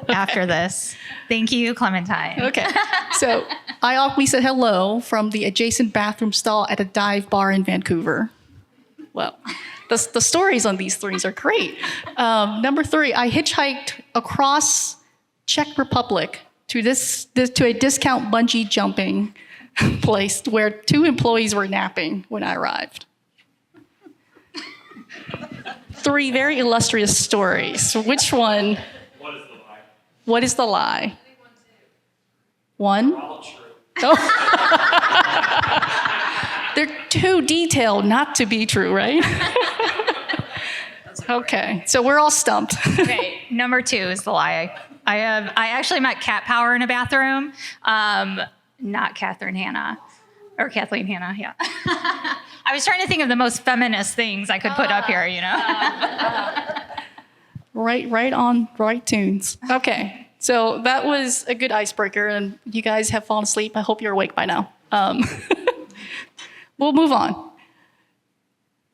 after this. Thank you, Clementine. Okay, so I awkwardly said hello from the adjacent bathroom stall at a dive bar in Vancouver. Well, the stories on these things are great. Number 3, I hitchhiked across Czech Republic to a discount bungee jumping place where 2 employees were napping when I arrived. 3 very illustrious stories. Which one? What is the lie? 1? Oh. They're too detailed not to be true, right? Okay, so we're all stumped. Okay, number 2 is the lie. I actually met Cat Power in a bathroom. Not Kathleen Hanna. Yeah. I was trying to think of the most feminist things I could put up here, Right tunes. Okay, so that was a good icebreaker, and you guys have fallen asleep. I hope you're awake by now. We'll move on.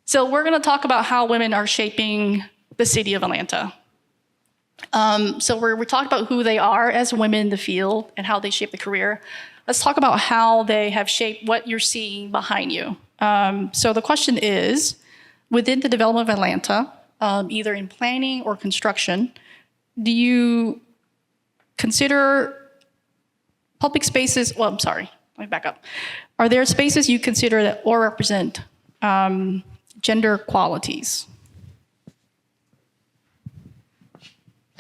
So we're going to talk about how women are shaping the city of Atlanta. So we're talking about who they are as women in the field and how they shape the career. Let's talk about how they have shaped what you're seeing behind you. So the question is, within the development of Atlanta, either in planning or construction, do you consider public spaces, well, I'm sorry, let me back up. Are there spaces you consider that or represent gender qualities?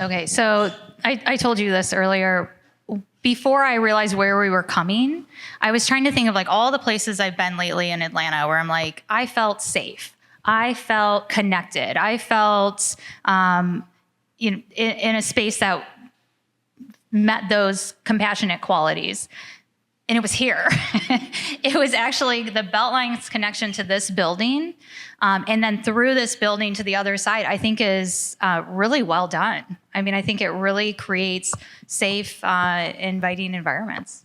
Okay, so I told you this earlier. Before I realized where we were coming, I was trying to think of like all the places I've been lately in Atlanta where I'm like, I felt safe. I felt connected. I felt in a space that met those compassionate qualities. And it was here. It was actually the Beltline's connection to this building. And then through this building to the other side, I think is really well done. I mean, I think it really creates safe, inviting environments.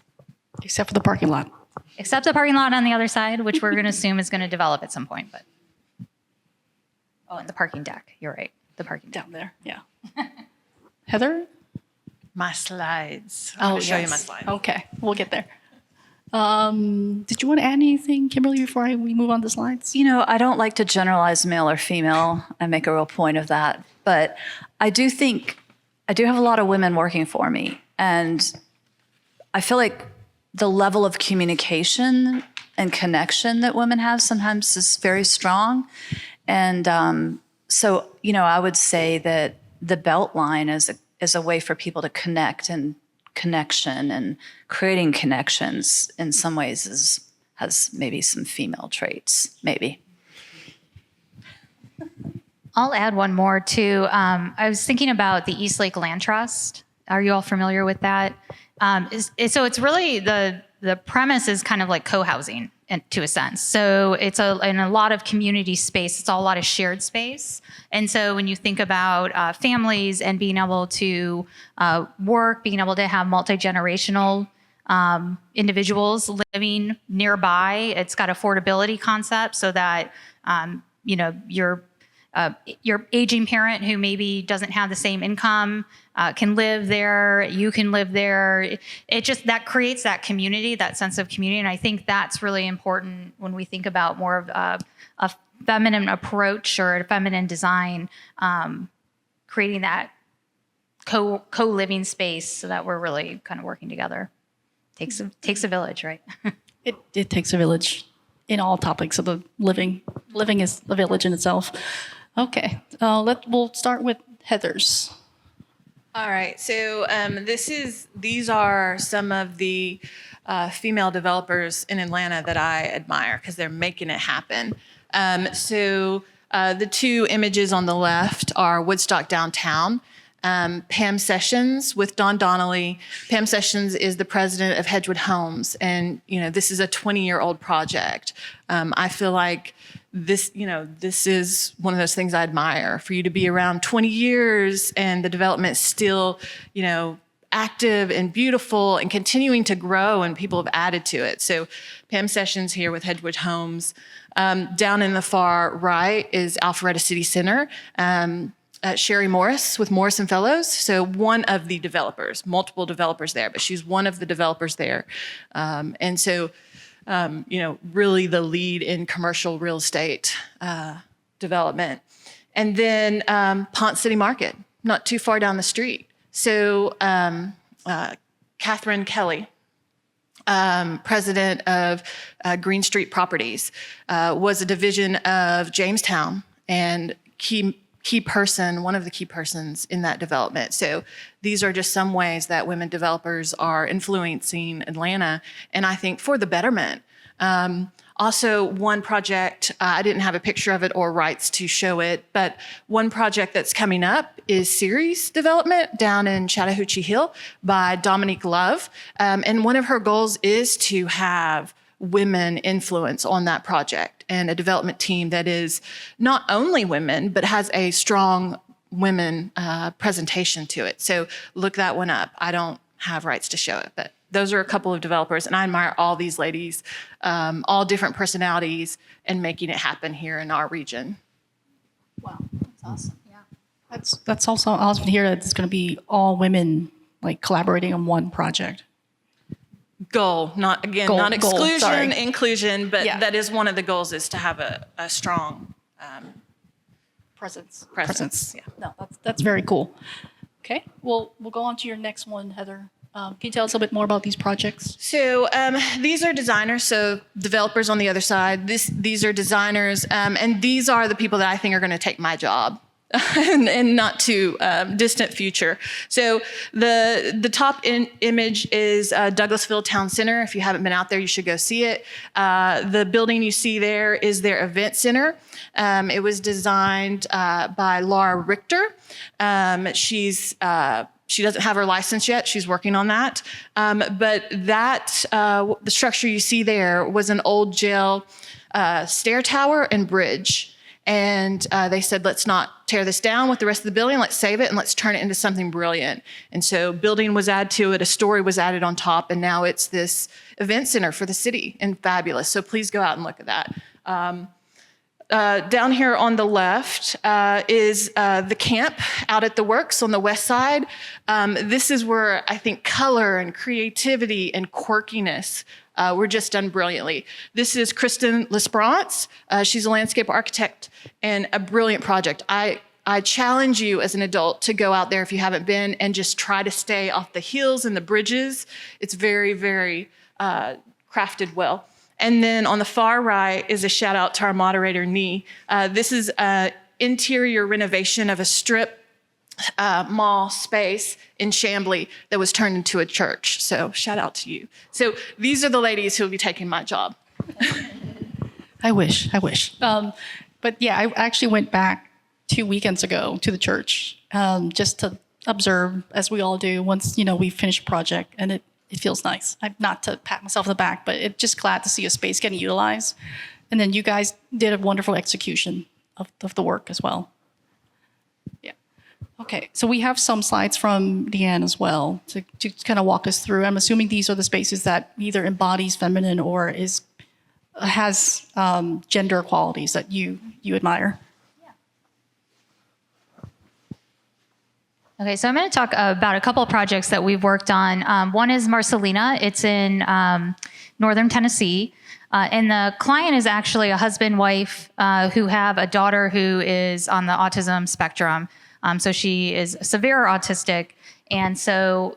Except for the parking lot. Except the parking lot on the other side, which we're going to assume is going to develop at some point. But and the parking deck. You're right. The parking deck. Down there, yeah. Heather? My slides. I'm going to show you my slides. Okay, we'll get there. Did you want to add anything, Kimberly, before we move on to slides? I don't like to generalize male or female. I make a real point of that. But I do think I do have a lot of women working for me. And I feel like the level of communication and connection that women have sometimes is very strong. And so, I would say that the Beltline is a way for people to connect, and connection and creating connections in some ways has maybe some female traits, maybe. I'll add one more too. I was thinking about the East Lake Land Trust Are you all familiar with that? So it's really the premise is kind of like co-housing to a sense. So it's in a lot of community space. It's all a lot of shared space. And so when you think about families and being able to work, being able to have multi-generational individuals living nearby, it's got affordability concept so that your aging parent who maybe doesn't have the same income can live there. You can live there. It just that creates that community, that sense of community, and I think that's really important when we think about more of a feminine approach or a feminine design, creating that co-living space so that we're really kind of working together. Takes a village, right? It takes a village in all topics of the living. Living is a village in itself. Okay, we'll start with Heather's. All right, so these are some of the female developers in Atlanta that I admire because they're making it happen. The two images on the left are Woodstock downtown. Pam Sessions with Don Donnelly. Pam Sessions is the president of Hedgewood Homes, and this is a 20-year-old project. I feel like this is one of those things I admire. For you to be around 20 years and the development is still, active and beautiful and continuing to grow, and people have added to it. So Pam Sessions here with Hedgewood Homes. Down in the far right is Alpharetta City Center. Sherry Morris with Morris and Fellows. So one of the developers, multiple developers there, but she's one of the developers there. Really the lead in commercial real estate development. And then Ponce City Market, not too far down the street. So Catherine Kelly, president of Green Street Properties, was a division of Jamestown and one of the key persons in that development. So these are just some ways that women developers are influencing Atlanta, and I think for the betterment. Also, one project, I didn't have a picture of it or rights to show it, but one project that's coming up is Ceres Development down in Chattahoochee Hill by Dominique Love. And one of her goals is to have women influence on that project and a development team that is not only women, but has a strong women presentation to it. So look that one up. I don't have rights to show it, but those are a couple of developers, and I admire all these ladies, all different personalities, and making it happen here in our region. Wow, that's awesome. Yeah. That's also awesome to hear that it's going to be all women collaborating on one project. Goal, not exclusion, sorry. inclusion, but Yeah. that is one of the goals, is to have a strong Presence. Yeah. No, that's very cool. Okay, we'll go on to your next one, Heather. Can you tell us a little bit more about these projects? So these are designers, so developers on the other side. These are designers, and these are the people that I think are going to take my job. and not too distant future. So the top image is Douglasville Town Center. If you haven't been out there, you should go see it. The building you see there is their event center. It was designed by Laura Richter. She doesn't have her license yet. She's working on that. But the structure you see there was an old jail stair tower and bridge. And they said, let's not tear this down with the rest of the building. Let's save it and let's turn it into something brilliant. And so building was added to it. A story was added on top. And now it's this event center for the city, and fabulous. So please go out and look at that. Down here on the left is the camp out at the Works on the west side. This is where I think color and creativity and quirkiness were just done brilliantly. This is Kristen Lesperance. She's a landscape architect and a brilliant project. I challenge you as an adult to go out there if you haven't been and just try to stay off the hills and the bridges. It's very, very crafted well. And then on the far right is a shout out to our moderator, Nee. This is an interior renovation of a strip mall space in Chamblee that was turned into a church. So shout out to you. So these are the ladies who will be taking my job. I wish. But yeah, I actually went back 2 weekends ago to the church just to observe, as we all do, once, we finish a project, and it feels nice. Not to pat myself on the back, but it's just glad to see a space getting utilized. And then you guys did a wonderful execution of the work as well. Yeah. Okay, so we have some slides from Deanna as well to kind of walk us through. I'm assuming these are the spaces that either embodies feminine or has gender qualities that you admire. Okay, so I'm going to talk about a couple of projects that we've worked on. One is Marcelina. It's in northern Tennessee. And the client is actually a husband, wife who have a daughter who is on the autism spectrum. So she is severe autistic. And so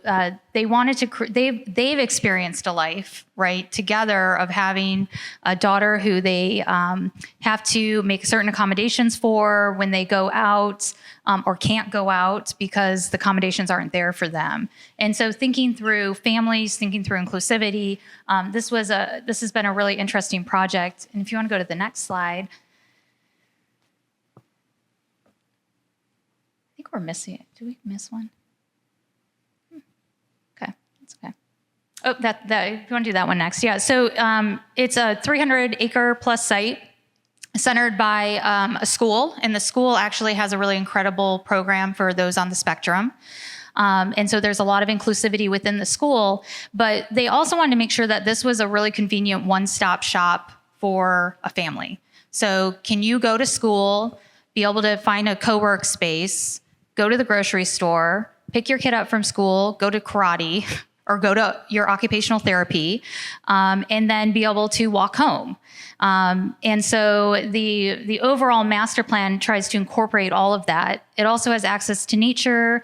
they wanted to, they've experienced a life, right, together of having a daughter who they have to make certain accommodations for when they go out or can't go out because the accommodations aren't there for them. And so thinking through families, thinking through inclusivity, this has been a really interesting project. And if you want to go to the next slide. I think we're missing it. Did we miss one? Okay, that's okay. Oh, that you want to do that one next? Yeah. So it's a 300-acre plus site centered by a school, and the school actually has a really incredible program for those on the spectrum. And so there's a lot of inclusivity within the school, but they also wanted to make sure that this was a really convenient one-stop shop for a family. So can you go to school, be able to find a co-work space, go to the grocery store, pick your kid up from school, go to karate, or go to your occupational therapy, and then be able to walk home. And so the overall master plan tries to incorporate all of that. It also has access to nature,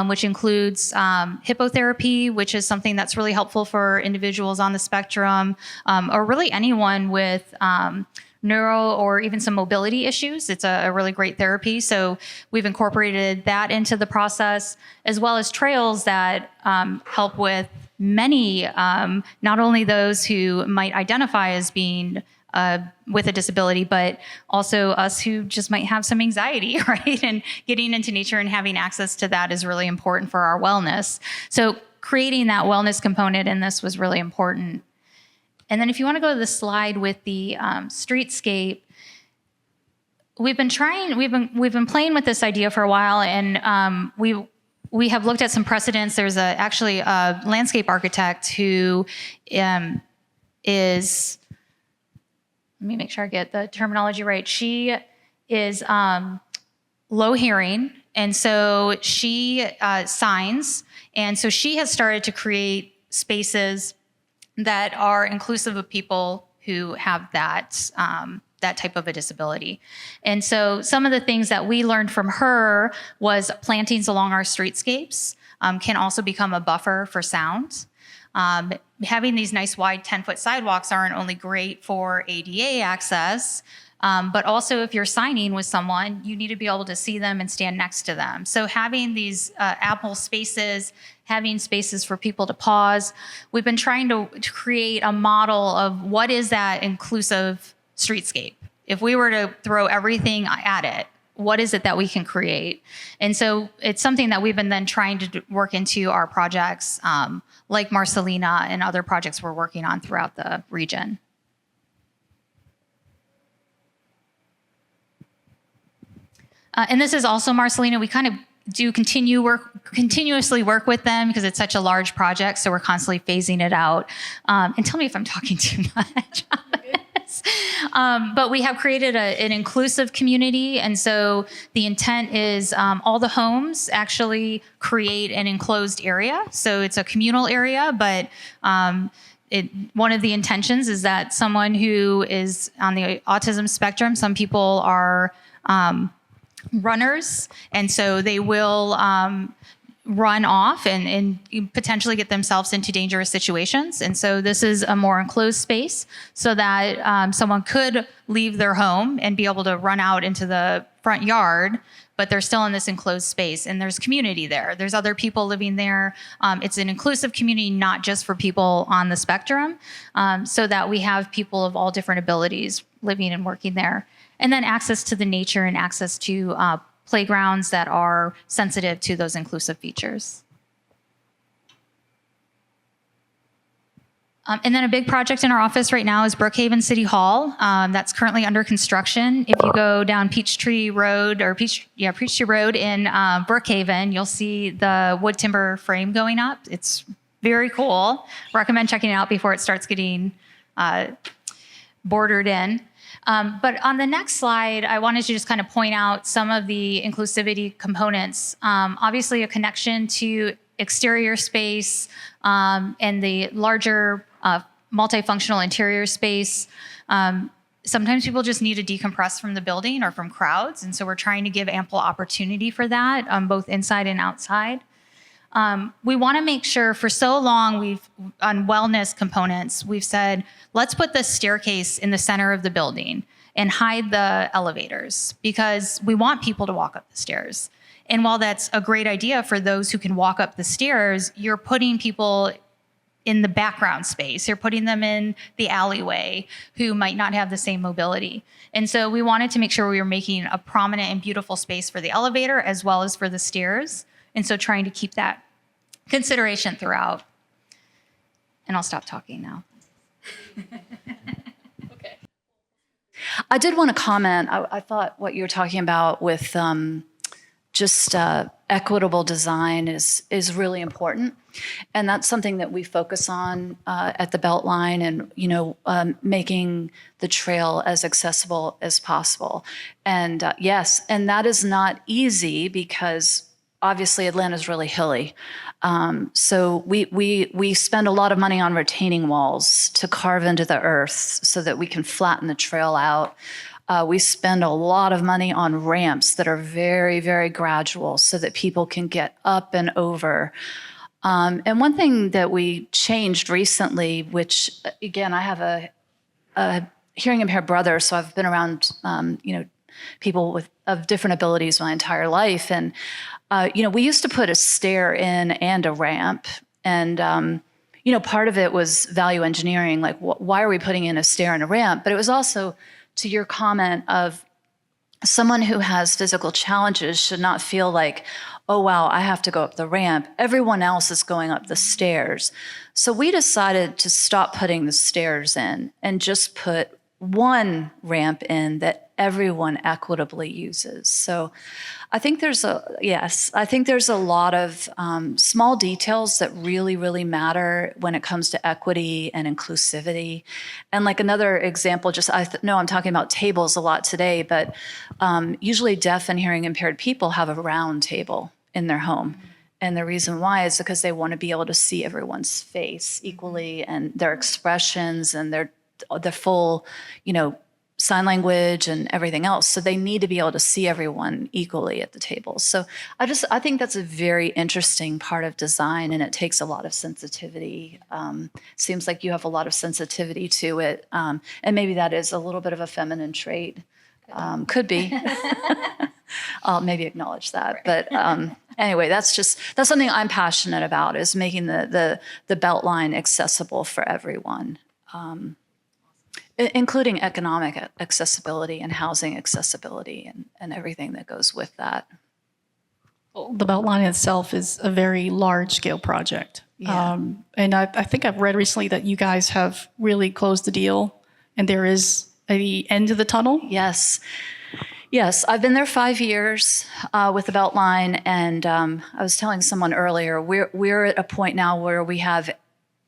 which includes hippotherapy, which is something that's really helpful for individuals on the spectrum, or really anyone with neuro or even some mobility issues. It's a really great therapy. So we've incorporated that into the process, as well as trails that help with many, not only those who might identify as being with a disability, but also us who just might have some anxiety, right? And getting into nature and having access to that is really important for our wellness. So creating that wellness component in this was really important. And then if you want to go to the slide with the streetscape, we've been playing with this idea for a while, and we have looked at some precedents. There's actually a landscape architect who is, let me make sure I get the terminology right. She is low hearing, and so she signs, and so she has started to create spaces that are inclusive of people who have that type of a disability. And so some of the things that we learned from her was plantings along our streetscapes can also become a buffer for sound. Having these nice wide 10-foot sidewalks aren't only great for ADA access, but also if you're signing with someone, you need to be able to see them and stand next to them. So having these ample spaces, having spaces for people to pause, we've been trying to create a model of what is that inclusive streetscape. If we were to throw everything at it, what is it that we can create? And so it's something that we've been then trying to work into our projects, like Marcelina and other projects we're working on throughout the region. And this is also Marcelina. We kind of do continuously work with them because it's such a large project, so we're constantly phasing it out. And tell me if I'm talking too much on this. But we have created an inclusive community, and so the intent is all the homes actually create an enclosed area. So it's a communal area, but one of the intentions is that someone who is on the autism spectrum, some people are runners, and so they will run off and potentially get themselves into dangerous situations. And so this is a more enclosed space so that someone could leave their home and be able to run out into the front yard, but they're still in this enclosed space, and there's community there. There's other people living there. It's an inclusive community, not just for people on the spectrum, so that we have people of all different abilities living and working there. And then access to the nature and access to playgrounds that are sensitive to those inclusive features. And then a big project in our office right now is Brookhaven City Hall. That's currently under construction. If you go down Peachtree Road Peachtree Road in Brookhaven, you'll see the wood timber frame going up. It's very cool. Recommend checking it out before it starts getting bordered in. But on the next slide, I wanted to just kind of point out some of the inclusivity components. Obviously, a connection to exterior space and the larger multifunctional interior space. Sometimes people just need to decompress from the building or from crowds, and so we're trying to give ample opportunity for that, both inside and outside. We want to make sure, for so long on wellness components, we've said, let's put the staircase in the center of the building and hide the elevators because we want people to walk up the stairs. And while that's a great idea for those who can walk up the stairs, you're putting people in the background space. You're putting them in the alleyway who might not have the same mobility. And so we wanted to make sure we were making a prominent and beautiful space for the elevator as well as for the stairs. And so trying to keep that consideration throughout. And I'll stop talking now. Okay. I did want to comment. I thought what you were talking about with just equitable design is really important, and that's something that we focus on at the Beltline, and making the trail as accessible as possible. And yes, and that is not easy because obviously Atlanta's really hilly. So we spend a lot of money on retaining walls to carve into the earth so that we can flatten the trail out. We spend a lot of money on ramps that are very, very gradual so that people can get up and over. And one thing that we changed recently, which again, I have a hearing impaired brother, so I've been around, people of different abilities my entire life. And, we used to put a stair in and a ramp. And, part of it was value engineering, like why are we putting in a stair and a ramp? But it was also to your comment of someone who has physical challenges should not feel like, oh, wow, I have to go up the ramp. Everyone else is going up the stairs. So we decided to stop putting the stairs in and just put one ramp in that everyone equitably uses. So I think there's a lot of small details that really, really matter when it comes to equity and inclusivity. And like another example, I know I'm talking about tables a lot today, but usually deaf and hearing impaired people have a round table in their home. And the reason why is because they want to be able to see everyone's face equally and their expressions and the full, sign language and everything else. So they need to be able to see everyone equally at the table. So I think that's a very interesting part of design, and it takes a lot of sensitivity. Seems like you have a lot of sensitivity to it. And maybe that is a little bit of a feminine trait. Could be. I'll maybe acknowledge that. But anyway, that's something I'm passionate about, is making the Beltline accessible for everyone. Including economic accessibility and housing accessibility and everything that goes with that. The Beltline itself is a very large-scale project. Yeah. And I think I've read recently that you guys have really closed the deal, and there is the end of the tunnel. Yes. Yes, I've been there 5 years with the Beltline, and I was telling someone earlier, we're at a point now where we have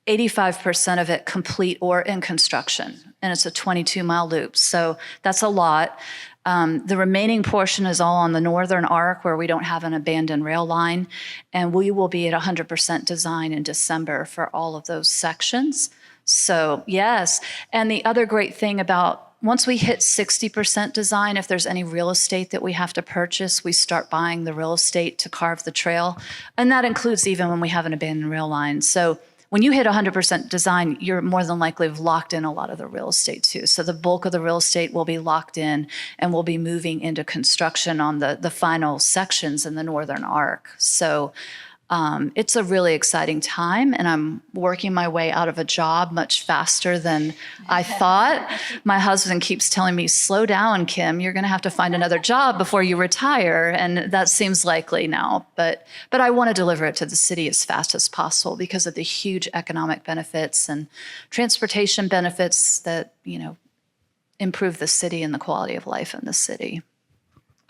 85% of it complete or in construction, and it's a 22-mile loop. So that's a lot. The remaining portion is all on the northern arc where we don't have an abandoned rail line, and we will be at 100% design in December for all of those sections. So yes, and the other great thing about once we hit 60% design, if there's any real estate that we have to purchase, we start buying the real estate to carve the trail, and that includes even when we have an abandoned rail line. So when you hit 100% design, you're more than likely locked in a lot of the real estate too. So the bulk of the real estate will be locked in, and we'll be moving into construction on the final sections in the northern arc. So It's a really exciting time, and I'm working my way out of a job much faster than I thought. My husband keeps telling me, slow down, Kim, you're going to have to find another job before you retire, and that seems likely now. But I want to deliver it to the city as fast as possible because of the huge economic benefits and transportation benefits that, improve the city and the quality of life in the city.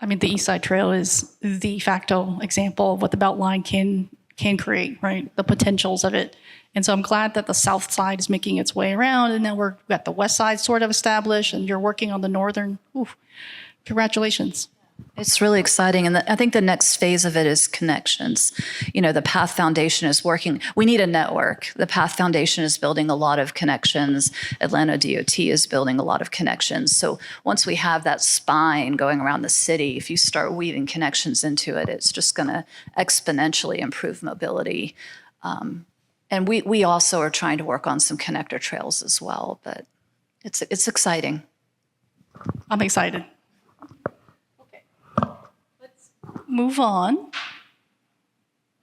I mean, the East Side Trail is the de facto example of what the Beltline can create, right? The potentials of it. And so I'm glad that the South Side is making its way around, and now we've got the West Side sort of established, and you're working on the Northern. Ooh, congratulations. It's really exciting. And I think the next phase of it is connections. The Path Foundation is working. We need a network. The Path Foundation is building a lot of connections. Atlanta DOT is building a lot of connections. So once we have that spine going around the city, if you start weaving connections into it, it's just going to exponentially improve mobility. And we also are trying to work on some connector trails as well. But it's exciting. I'm excited. Move on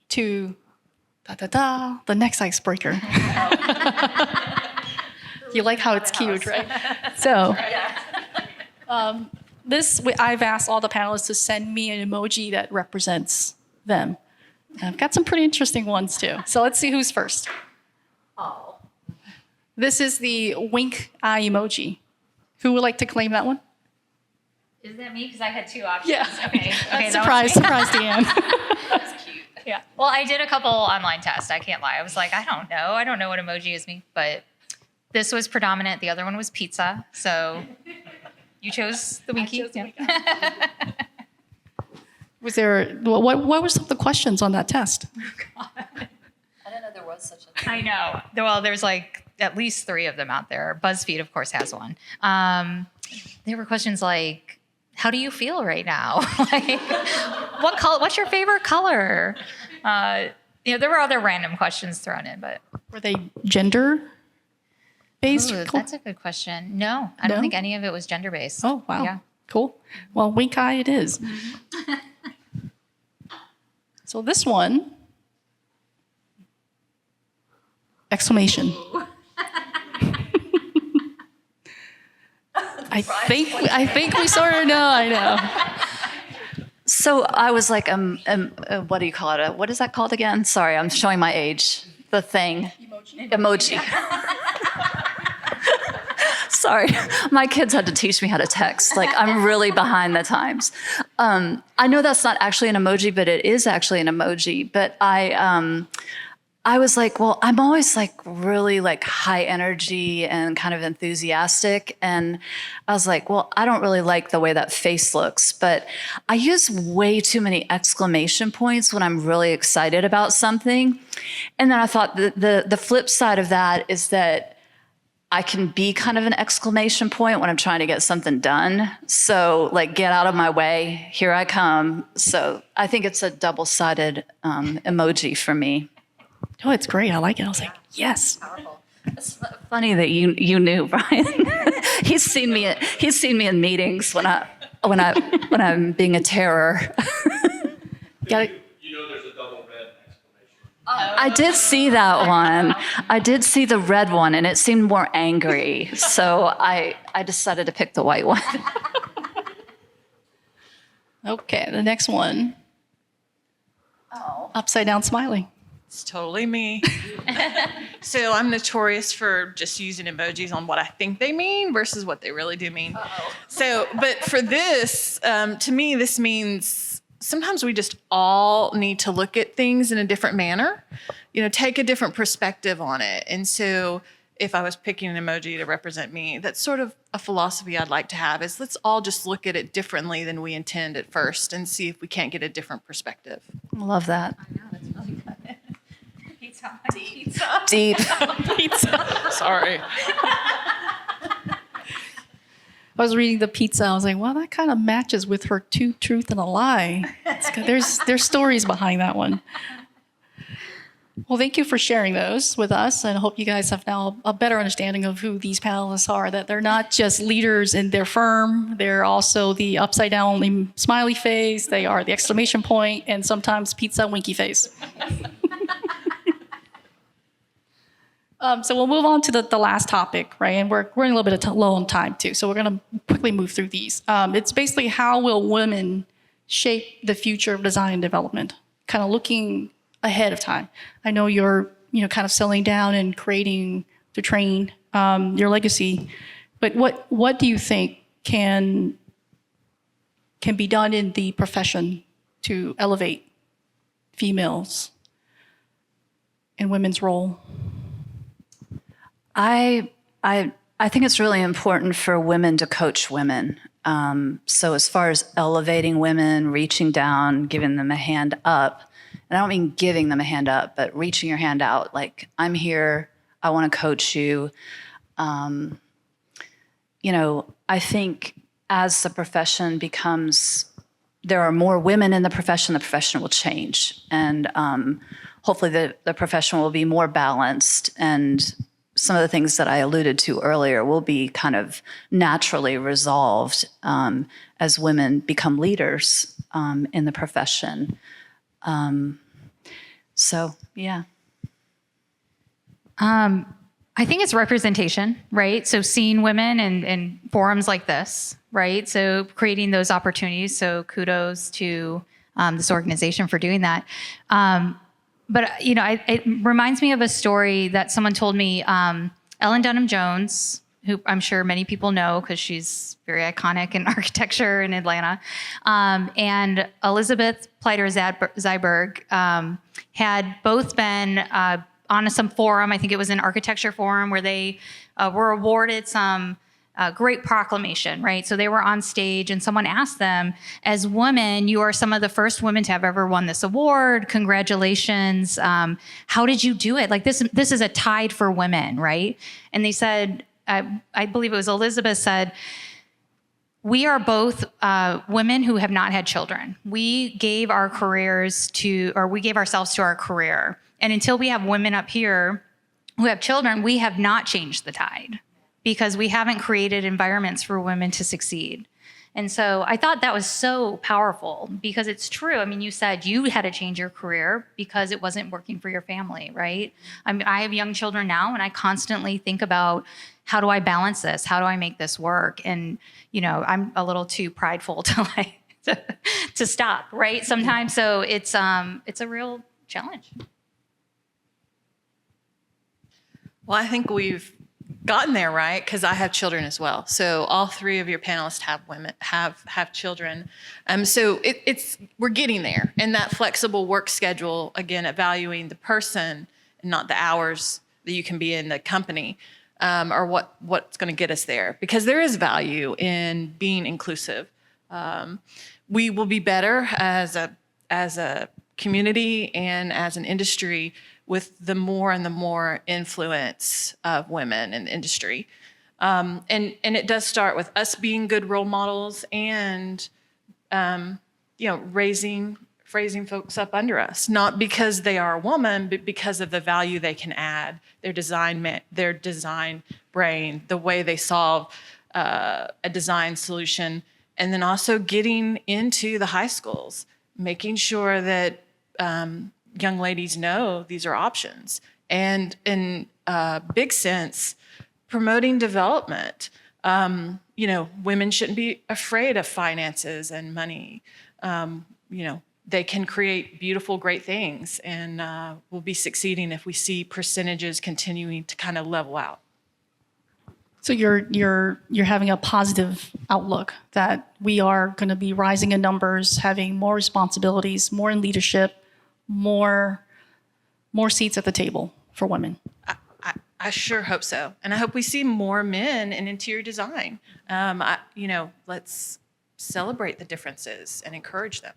to the next icebreaker. You like how it's cute, right? So, I've asked all the panelists to send me an emoji that represents them. And I've got some pretty interesting ones too. So let's see who's first. Oh. This is the wink eye emoji. Who would like to claim that one? Is that me? Because I had two options. Yeah. Okay. Surprise, Deanne. That's cute. Yeah. Well, I did a couple online tests. I can't lie. I was like, I don't know. I don't know what emoji is me. But this was predominant. The other one was pizza. So you chose the winky. Was there, what were some of the questions on that test? I didn't know there was such a thing. I know. Well, there's like at least 3 of them out there. BuzzFeed, of course, has one. There were questions like, how do you feel right now? Like, what color? What's your favorite color? There were other random questions thrown in, but Were they gender based? ooh, that's a good question. No, I don't think any of it was gender based. Oh, wow. Yeah. Cool. Well, wink eye it is. So this one, exclamation. I think we sort of know. I know. So I was like, what do you call it? What is that called again? Sorry, I'm showing my age. The thing. Emoji. Sorry, my kids had to teach me how to text. Like, I'm really behind the times. I know that's not actually an emoji, but it is actually an emoji. But I was like, well, I'm always like really like high energy and kind of enthusiastic. And I was like, well, I don't really like the way that face looks, but I use way too many exclamation points when I'm really excited about something. And then I thought the flip side of that is that I can be kind of an exclamation point when I'm trying to get something done. So like, get out of my way, here I come. So I think it's a double-sided emoji for me. Oh, it's great. I like it. I was like, yes. Powerful. It's funny that you knew, Brian. He's seen me in meetings when I'm being a terror. Got it. There's a double red exclamation. I did see that one. I did see the red one, and it seemed more angry. So I decided to pick the white one. Okay, the next one. Oh. Upside down smiley. It's totally me. So I'm notorious for just using emojis on what I think they mean versus what they really do mean. Uh-oh. So, but for this, to me, this means sometimes we just all need to look at things in a different manner, take a different perspective on it. And so if I was picking an emoji to represent me, that's sort of a philosophy I'd like to have is let's all just look at it differently than we intend at first and see if we can't get a different perspective. I love that. I know, that's really good. Pizza. Deep. Pizza. Sorry. I was reading the pizza. I was like, well, that kind of matches with her truth and a lie. There's stories behind that one. Well, thank you for sharing those with us. And I hope you guys have now a better understanding of who these panelists are, that they're not just leaders in their firm. They're also the upside down smiley face. They are the exclamation point and sometimes pizza winky face. So we'll move on to the last topic, right? And we're running a little bit low on time too, so we're going to quickly move through these. It's basically how will women shape the future of design and development, kind of looking ahead of time. I know you're kind of settling down and creating to train your legacy, but what do you think can be done in the profession to elevate females and women's role? I think it's really important for women to coach women. So as far as elevating women, reaching down, giving them a hand up, and I don't mean giving them a hand up, but reaching your hand out, like, I'm here, I want to coach you. I think as the profession there are more women in the profession will change. And hopefully the profession will be more balanced, and some of the things that I alluded to earlier will be kind of naturally resolved as women become leaders in the profession. So, yeah. I think it's representation, right? So seeing women in forums like this, right? So creating those opportunities. So kudos to this organization for doing that. But it reminds me of a story that someone told me. Ellen Dunham Jones, who I'm sure many people know because she's very iconic in architecture in Atlanta, and Elizabeth Zyberg had both been on some forum. I think it was an architecture forum where they were awarded some great proclamation, right? So they were on stage and someone asked them, as women, you are some of the first women to have ever won this award. Congratulations. How did you do it? Like this is a tide for women, right? And they said, I believe it was Elizabeth said, we are both women who have not had children. We gave ourselves to our career. And until we have women up here who have children, we have not changed the tide because we haven't created environments for women to succeed. And so I thought that was so powerful because it's true. I mean, you said you had to change your career because it wasn't working for your family, right? I mean, I have young children now and I constantly think about how do I balance this? How do I make this work? And, I'm a little too prideful to stop, right? Sometimes. So it's a real challenge. Well, I think we've gotten there, right? Because I have children as well. So all three of your panelists have children. So we're getting there. And that flexible work schedule, again, at valuing the person and not the hours that you can be in the company, are what's going to get us there. Because there is value in being inclusive. We will be better as a community and as an industry with the more and the more influence of women in the industry. And it does start with us being good role models and, raising folks up under us, not because they are a woman, but because of the value they can add, their design brain, the way they solve a design solution, and then also getting into the high schools, making sure that young ladies know these are options. And in a big sense, promoting development. Women shouldn't be afraid of finances and money. They can create beautiful, great things, and we'll be succeeding if we see percentages continuing to kind of level out. So you're having a positive outlook that we are going to be rising in numbers, having more responsibilities, more in leadership, more seats at the table for women. I sure hope so, and I hope we see more men in interior design. Let's celebrate the differences and encourage them.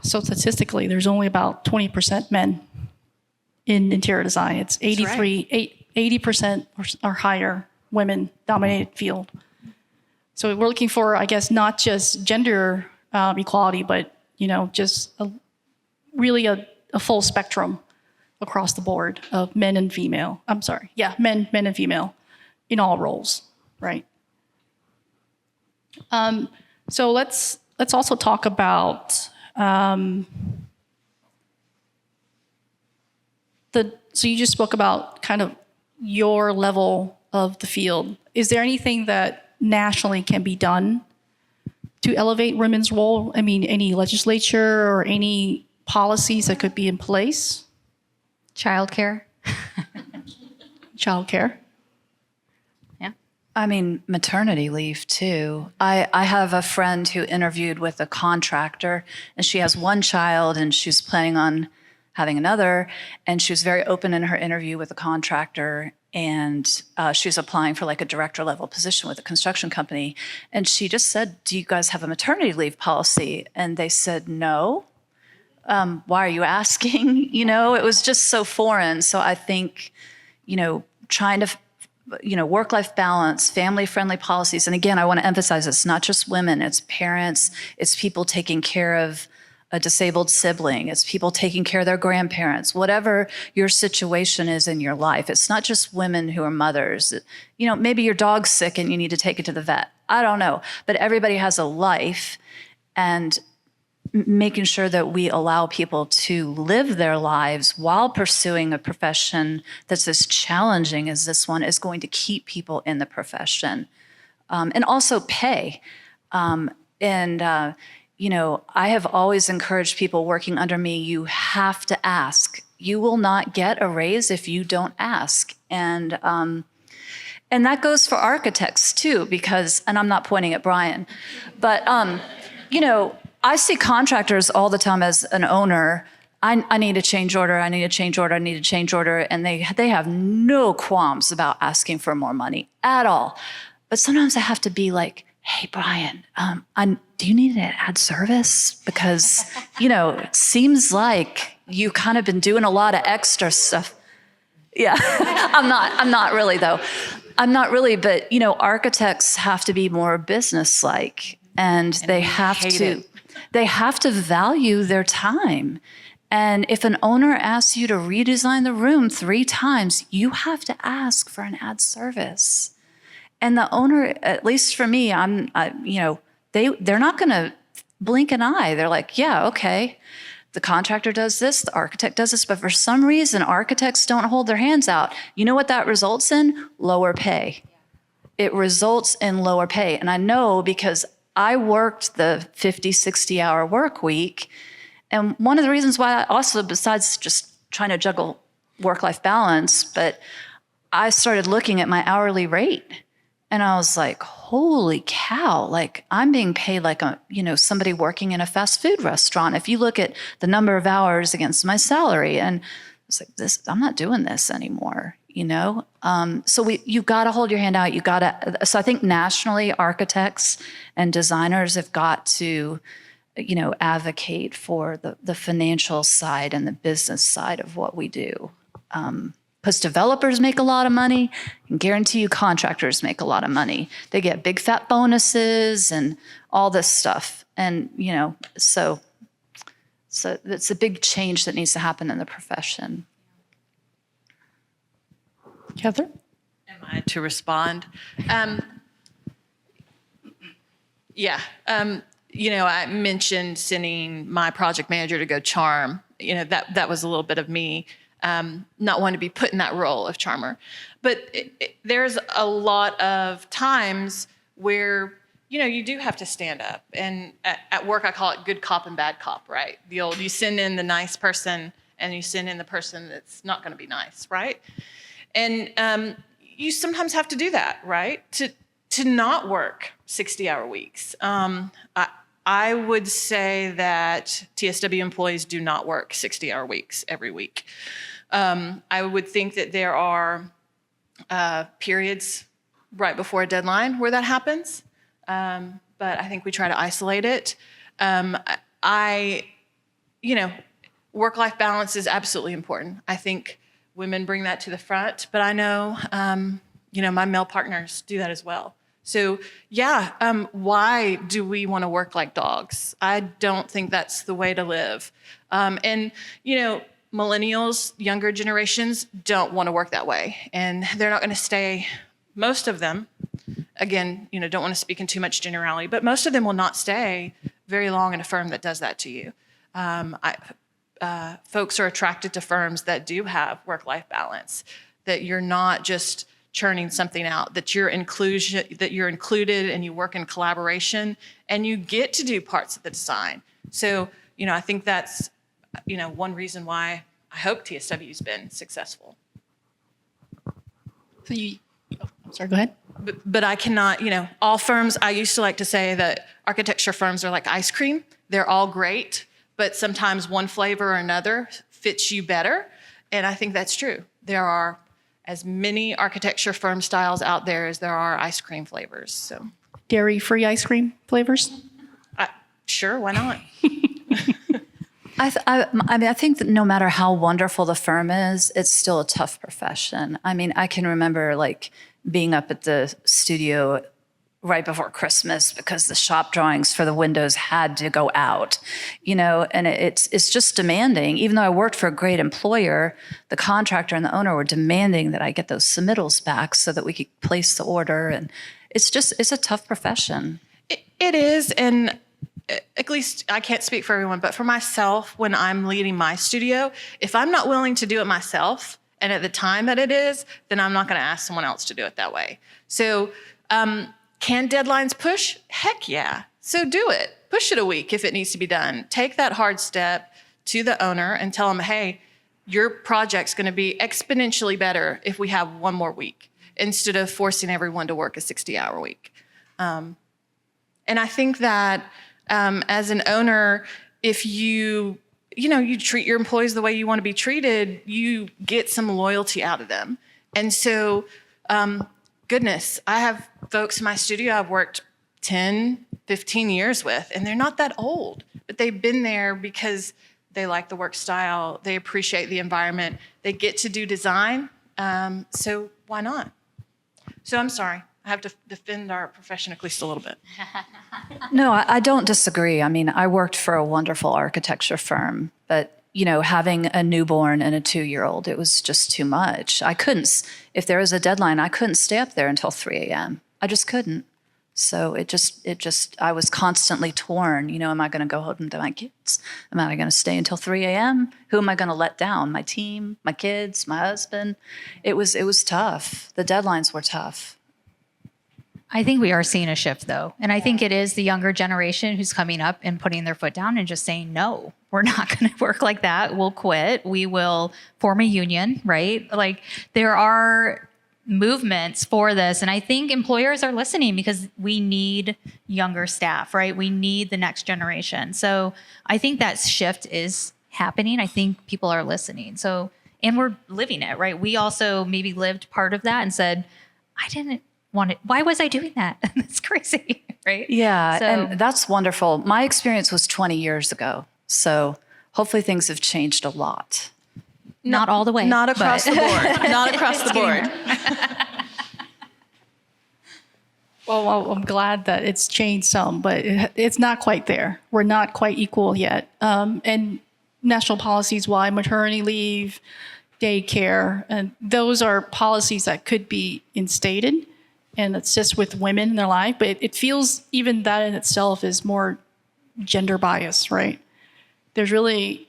So statistically, there's only about 20% men in interior design. It's 80% or higher women-dominated field. So we're looking for, I guess, not just gender equality, but just really a full spectrum across the board of men and female. I'm sorry, men and female in all roles, right? So let's also talk about so you just spoke about kind of your level of the field, is there anything that nationally can be done to elevate women's role? I mean, any legislature or any policies that could be in place? Childcare. Childcare. I mean, maternity leave too. I have a friend who interviewed with a contractor, and she has one child and she's planning on having another. And she was very open in her interview with the contractor, and she's applying for like a director level position with a construction company. And she just said, "Do you guys have a maternity leave policy?" And they said, "No." Why are you asking? You know, it was just so foreign. So I think, you know, trying to work-life balance, family-friendly policies. And again, I want to emphasize it's not just women, it's parents, it's people taking care of a disabled sibling, it's people taking care of their grandparents, whatever your situation is in your life. It's not just women who are mothers. You know, maybe your dog's sick and you need to take it to the vet. I don't know. But everybody has a life, and making sure that we allow people to live their lives while pursuing a profession that's as challenging as this one is going to keep people in the profession. And also pay. You know, I have always encouraged people working under me, you have to ask. You will not get a raise if you don't ask. And that goes for architects too, because, and I'm not pointing at Brian, but, you know, I see contractors all the time as an owner. I need a change order, I need a change order, I need a change order. And they have no qualms about asking for more money at all. But sometimes I have to be like, "Hey, Brian, do you need an ad service? Because, you know, it seems like you kind of been doing a lot of extra stuff." Yeah, I'm not really though. I'm not really, but you know, architects have to be more business-like, and they have to value their time. And if an owner asks you to redesign the room 3 times, you have to ask for an ad service. And the owner, at least for me, you know, they're not going to blink an eye. They're like, "Yeah, okay, the contractor does this, the architect does this," but for some reason, architects don't hold their hands out. You know what that results in? Lower pay. It results in lower pay. And I know because I worked the 50, 60-hour work week. And one of the reasons why I also, besides just trying to juggle work-life balance, but I started looking at my hourly rate. And I was like, holy cow, like I'm being paid like somebody working in a fast food restaurant. If you look at the number of hours against my salary, and it's like, I'm not doing this anymore, you know? So you gotta hold your hand out. So I think nationally, architects and designers have got to, you know, advocate for the financial side and the business side of what we do. Because developers make a lot of money, and guarantee you contractors make a lot of money. They get big fat bonuses and all this stuff. And, you know, so it's a big change that needs to happen in the profession. Heather? Am I to respond? You know, I mentioned sending my project manager to go charm. You know, that was a little bit of me not wanting to be put in that role of charmer. But there's a lot of times where, you know, you do have to stand up. And at work, I call it good cop and bad cop, right? The old, you send in the nice person and you send in the person that's not going to be nice, right? And you sometimes have to do that, right? To not work 60-hour weeks. I would say that TSW employees do not work 60-hour weeks every week. I would think that there are periods right before a deadline where that happens, but I think we try to isolate it. You know, work-life balance is absolutely important. I think women bring that to the front, but I know, you know, my male partners do that as well. So yeah, why do we want to work like dogs? I don't think that's the way to live. And, you know, millennials, younger generations don't want to work that way. And they're not going to stay, most of them, again, you know, don't want to speak in too much generality, but most of them will not stay very long in a firm that does that to you. Folks are attracted to firms that do have work-life balance. that you're not just churning something out, that you're included and you work in collaboration and you get to do parts of the design. So, I think that's, one reason why I hope TSW's been successful. So I'm sorry, go ahead. But I cannot, all firms, I used to like to say that architecture firms are like ice cream. They're all great, but sometimes one flavor or another fits you better. And I think that's true. There are as many architecture firm styles out there as there are ice cream flavors. So Dairy-free ice cream flavors? Sure, why not? I think that no matter how wonderful the firm is, it's still a tough profession. I mean, I can remember like being up at the studio right before Christmas because the shop drawings for the windows had to go out, and it's just demanding. Even though I worked for a great employer, the contractor and the owner were demanding that I get those submittals back so that we could place the order. And it's a tough profession. It is, and at least I can't speak for everyone, but for myself, when I'm leading my studio, if I'm not willing to do it myself and at the time that it is, then I'm not going to ask someone else to do it that way. So can deadlines push? Heck yeah. So do it. Push it a week if it needs to be done. Take that hard step to the owner and tell them, hey, your project's going to be exponentially better if we have one more week instead of forcing everyone to work a 60-hour week. And I think that as an owner, if you treat your employees the way you want to be treated, you get some loyalty out of them. And so, goodness, I have folks in my studio I've worked 10, 15 years with, and they're not that old, but they've been there because they like the work style, they appreciate the environment, they get to do design, so why not? So I'm sorry. I have to defend our profession at least a little bit. No, I don't disagree. I mean, I worked for a wonderful architecture firm, but, having a newborn and a 2-year-old, it was just too much. I couldn't, if there was a deadline, I couldn't stay up there until 3 a.m. I just couldn't. So I was constantly torn. Am I going to go home to my kids? Am I going to stay until 3 a.m.? Who am I going to let down? My team, my kids, my husband? It was tough. The deadlines were tough. I think we are seeing a shift, though. And I think it is the younger generation who's coming up and putting their foot down and just saying, no, we're not going to work like that. We'll quit. We will form a union, right? Like there are movements for this. And I think employers are listening because we need younger staff, right? We need the next generation. So I think that shift is happening. I think people are listening. So, and we're living it, right? We also maybe lived part of that and said, I didn't want it. Why was I doing that? That's crazy, right? Yeah, So, and that's wonderful. My experience was 20 years ago. So hopefully things have changed a lot. not all the way. Not across the board. Not across the board. Well, I'm glad that it's changed some, but it's not quite there. We're not quite equal yet. And national policies, why maternity leave, daycare, and those are policies that could be instated and assist with women in their life. But it feels even that in itself is more gender bias, right? There's really,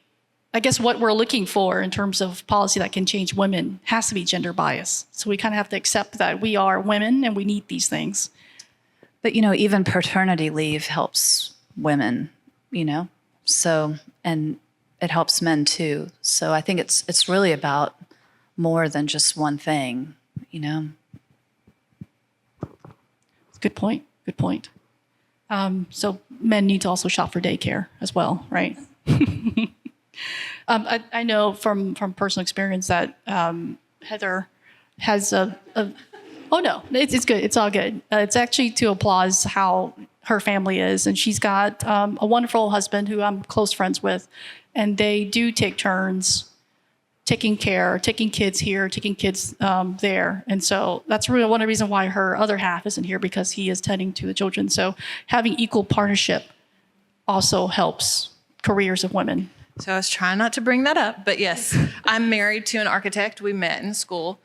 I guess what we're looking for in terms of policy that can change women has to be gender bias. So we kind of have to accept that we are women and we need these things. But, even paternity leave helps women, so, and it helps men too. So I think it's really about more than just one thing, Good point. Good point. So men need to also shop for daycare as well, right? I know from personal experience that Heather has oh no, it's good. It's all good. It's actually to applaud how her family is, and she's got a wonderful husband who I'm close friends with, and they do take turns taking kids here, taking kids there. And so that's really one of the reasons why her other half isn't here, because he is tending to the children. So having equal partnership also helps careers of women. So I was trying not to bring that up, but yes, I'm married to an architect. We met in school.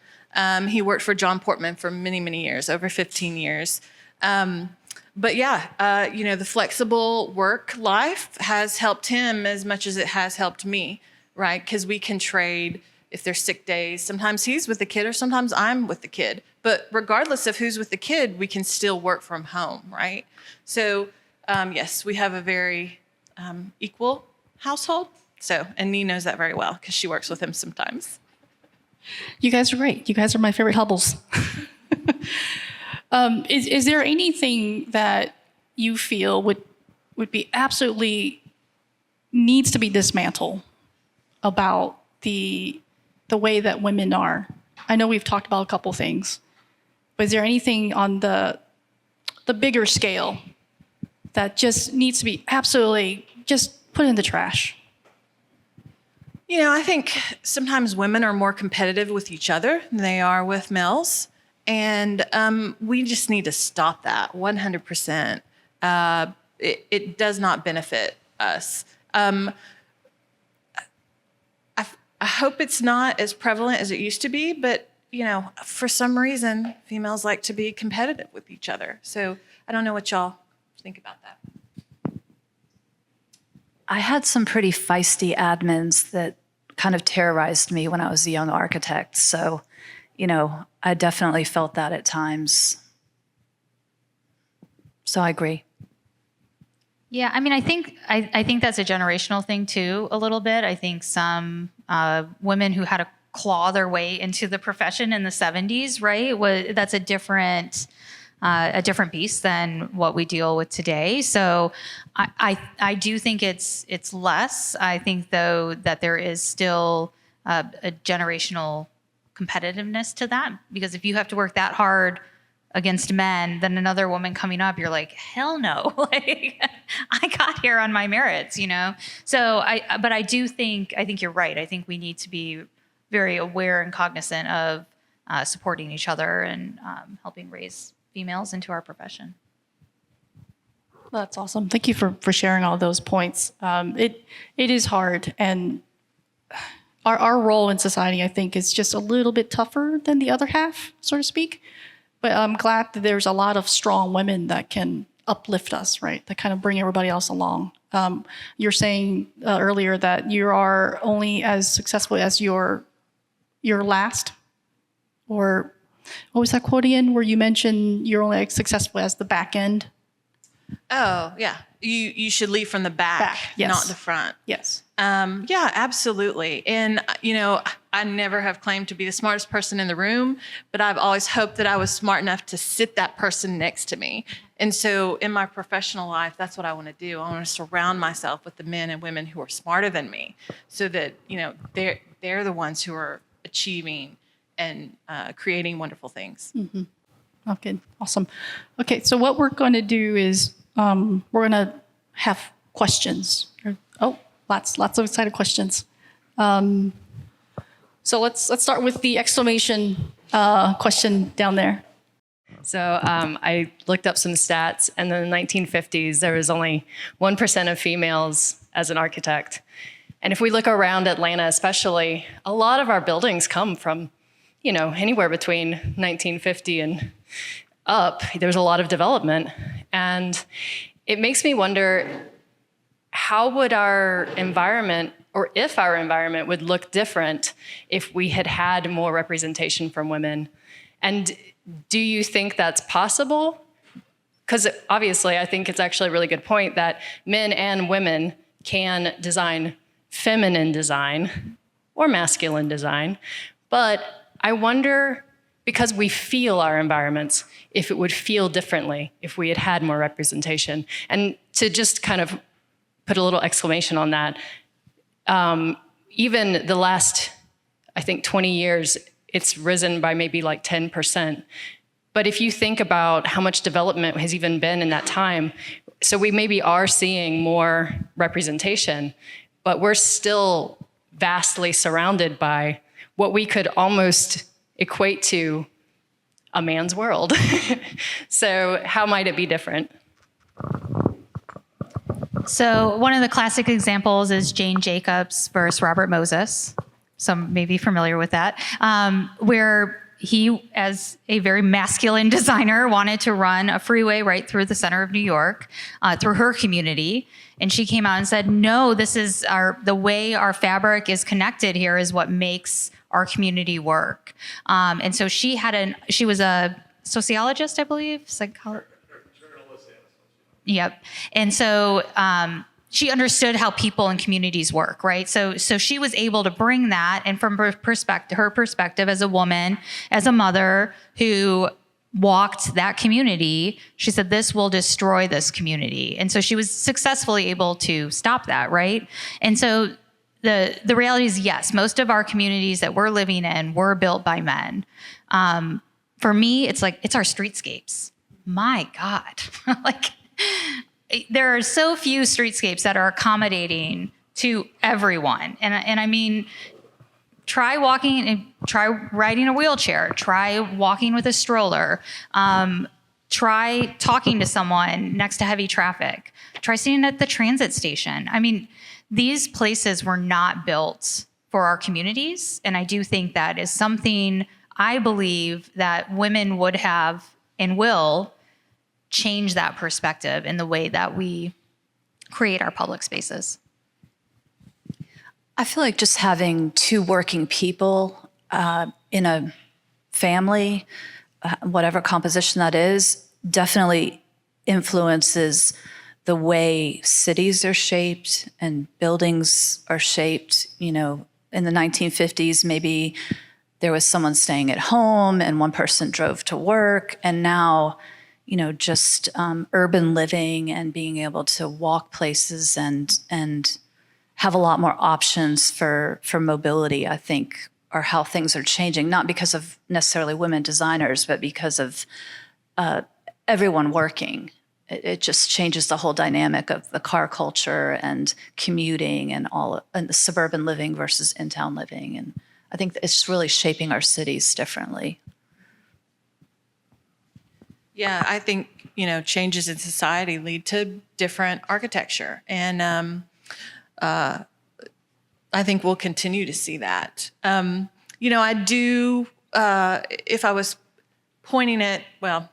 He worked for John Portman for many, many years, over 15 years. But yeah, the flexible work life has helped him as much as it has helped me, right? Because we can trade if there's sick days, sometimes he's with the kid or sometimes I'm with the kid. But regardless of who's with the kid, we can still work from home, right? So yes, we have a very equal household. So, and Nee knows that very well because she works with him sometimes. You guys are great. You guys are my favorite Hubbles. Is there anything that you feel would be absolutely needs to be dismantled about the way that women are? I know we've talked about a couple things, but is there anything on the bigger scale that just needs to be absolutely just put in the trash? You know, I think sometimes women are more competitive with each other than they are with males. And we just need to stop that 100%. It does not benefit us. I hope it's not as prevalent as it used to be, but, you know, for some reason, females like to be competitive with each other. So I don't know what y'all think about that. I had some pretty feisty admins that kind of terrorized me when I was a young architect. So, you know, I definitely felt that at times. So I agree. Yeah, I mean, I think that's a generational thing too, a little bit. I think some women who had to claw their way into the profession in the 70s, right? That's a different beast than what we deal with today. So I do think it's less. I think though that there is still a generational competitiveness to that, because if you have to work that hard against men, then another woman coming up, you're like, hell no, like I got here on my merits, you know? So I think you're right. I think we need to be very aware and cognizant of supporting each other and helping raise females into our profession. That's awesome. Thank you for sharing all those points. It is hard, and our role in society, I think, is just a little bit tougher than the other half, so to speak. But I'm glad that there's a lot of strong women that can uplift us, right? That kind of bring everybody else along. You're saying earlier that you are only as successful as your last, or what was that quote again, where you mentioned you're only as successful as the back end? Oh, yeah. You should lead from the back, yes. not the front. Yes. Yeah, absolutely. And, you know, I never have claimed to be the smartest person in the room, but I've always hoped that I was smart enough to sit that person next to me. And so in my professional life, that's what I want to do. I want to surround myself with the men and women who are smarter than me, so that, you know, they're the ones who are achieving and creating wonderful things. Mm-hmm. Okay, awesome. Okay, so what we're going to do is we're going to have questions. Oh, lots of excited questions. So let's start with the exclamation question down there. So I looked up some stats, and in the 1950s, there was only 1% of females as an architect. And if we look around Atlanta especially, a lot of our buildings come from, you know, anywhere between 1950 and up. There's a lot of development. And it makes me wonder, how would our environment, or if our environment would look different if we had more representation from women? And do you think that's possible? Because obviously, I think it's actually a really good point that men and women can design feminine design or masculine design. But I wonder, because we feel our environments, if it would feel differently if we had more representation. And to just kind of put a little exclamation on that, even the last, I think, 20 years, it's risen by maybe like 10%. But if you think about how much development has even been in that time, so we maybe are seeing more representation, but we're still vastly surrounded by what we could almost equate to a man's world. So how might it be different? So one of the classic examples is Jane Jacobs versus Robert Moses. Some may be familiar with that, where he, as a very masculine designer, wanted to run a freeway right through the center of New York, through her community. And she came out and said, no, this is the way our fabric is connected here is what makes our community work. And so she was a sociologist, I believe, Yep. And so she understood how people and communities work, right? So she was able to bring that, and from her perspective as a woman, as a mother who walked that community, she said, this will destroy this community. And so she was successfully able to stop that, right? And so the reality is, yes, most of our communities that we're living in were built by men. For me, it's our streetscapes. My God. There are so few streetscapes that are accommodating to everyone. And I mean, try walking and try riding a wheelchair, try walking with a stroller, try talking to someone next to heavy traffic, try sitting at the transit station. I mean, these places were not built for our communities. And I do think that is something I believe that women would have and will change that perspective in the way that we create our public spaces. I feel like just having two working people in a family, whatever composition that is, definitely influences the way cities are shaped and buildings are shaped. You know, in the 1950s, maybe there was someone staying at home and one person drove to work, and now, you know, just urban living and being able to walk places and have a lot more options for mobility, I think, are how things are changing, not because of necessarily women designers, but because of everyone working. It just changes the whole dynamic of the car culture and commuting and the suburban living versus in-town living. And I think it's really shaping our cities differently. Yeah, I think, you know, changes in society lead to different architecture. And I think we'll continue to see that. You know, I do, if I was pointing at, well,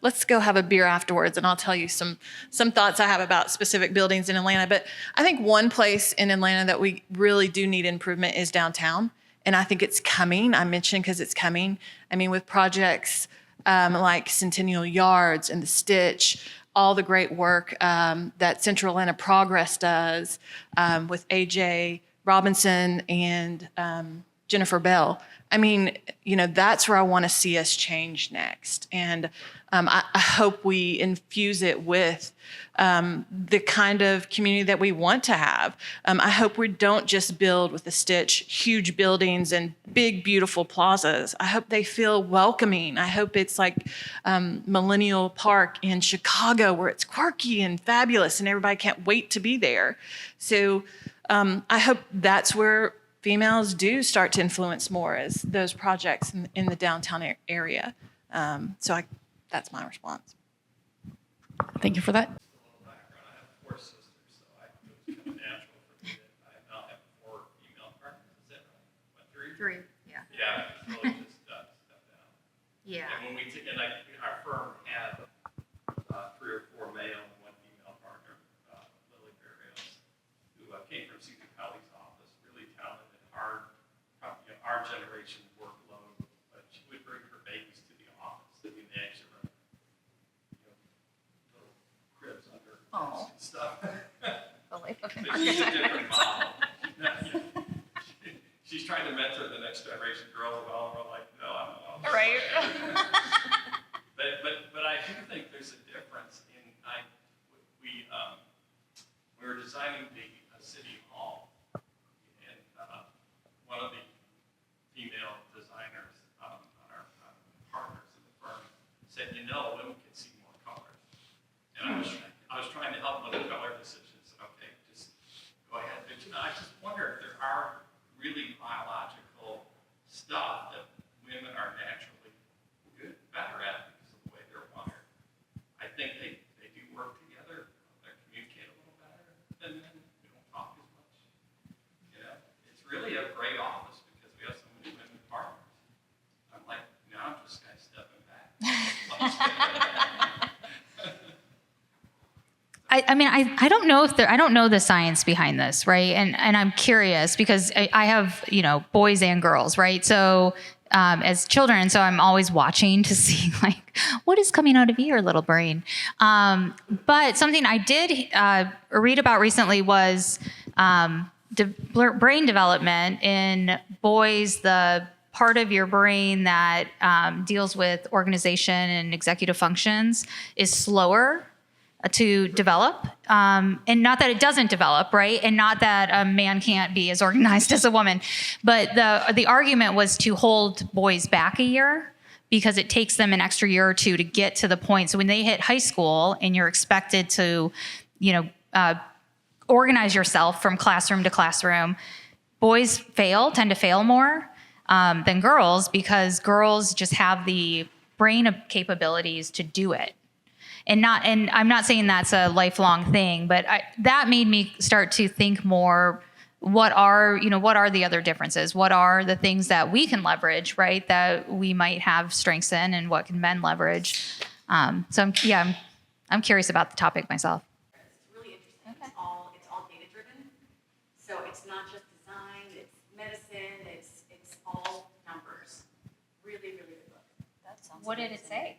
let's go have a beer afterwards and I'll tell you some thoughts I have about specific buildings in Atlanta. But I think one place in Atlanta that we really do need improvement is downtown. And I think it's coming. I mentioned because it's coming. I mean, with projects like Centennial Yards and the Stitch, all the great work that Central Atlanta Progress does with AJ Robinson and Jennifer Bell. I mean, you know, that's where I want to see us change next. And I hope we infuse it with the kind of community that we want to have. I hope we don't just build with the Stitch huge buildings and big, beautiful plazas. I hope they feel welcoming. I hope it's like Millennial Park in Chicago, where it's quirky and fabulous and everybody can't wait to be there. So I hope that's where females do start to influence more, as those projects in the downtown area. That's my response. Thank you for that. I have 4 sisters, so it was kind of natural for me that I now have 4 female partners. Is that right? What, 3? 3, yeah. Yeah, it's really just step down. Yeah. And when we our firm had 3 or 4 male and 1 female partner, Lily Barrios, who came from Caesar Pelly's office, really talented, hard, probably our generation workload, but she would bring her babies to the office. I mean, they actually run, little cribs under desks and stuff. But she's a different model. She's trying to mentor the next generation girls, well, and we're like, no, I'm not. Right. But I do think there's a difference in, we were designing a city hall, and one of the female designers, our partners in the firm, said, you know, women can see more colors. And I was trying to help with the color decisions. Okay, just go ahead. But you know, I just wonder if there are really biological stuff that women are naturally better at because of the way they're wired. I think they do work together. They communicate a little better than men. We don't talk as much. You know, it's really a great office because we have so many women partners. I'm like, now I'm just kind of stepping back. I mean, I don't know if I don't know the science behind this, right? And I'm curious because I have, boys and girls, right? So as children, so I'm always watching to see like what is coming out of your little brain. But something I did read about recently was brain development in boys. The part of your brain that deals with organization and executive functions is slower to develop. And not that it doesn't develop, right? And not that a man can't be as organized as a woman. But the argument was to hold boys back a year because it takes them an extra year or two to get to the point. So when they hit high school and you're expected to, organize yourself from classroom to classroom, boys tend to fail more than girls because girls just have the brain capabilities to do it. And I'm not saying that's a lifelong thing, but that made me start to think more, what are the other differences? What are the things that we can leverage, right? That we might have strengths in, and what can men leverage? So I'm curious about the topic myself. It's really interesting. Okay. It's all data driven. So it's not just design, it's medicine, it's all numbers. Really, really good book. What did it say?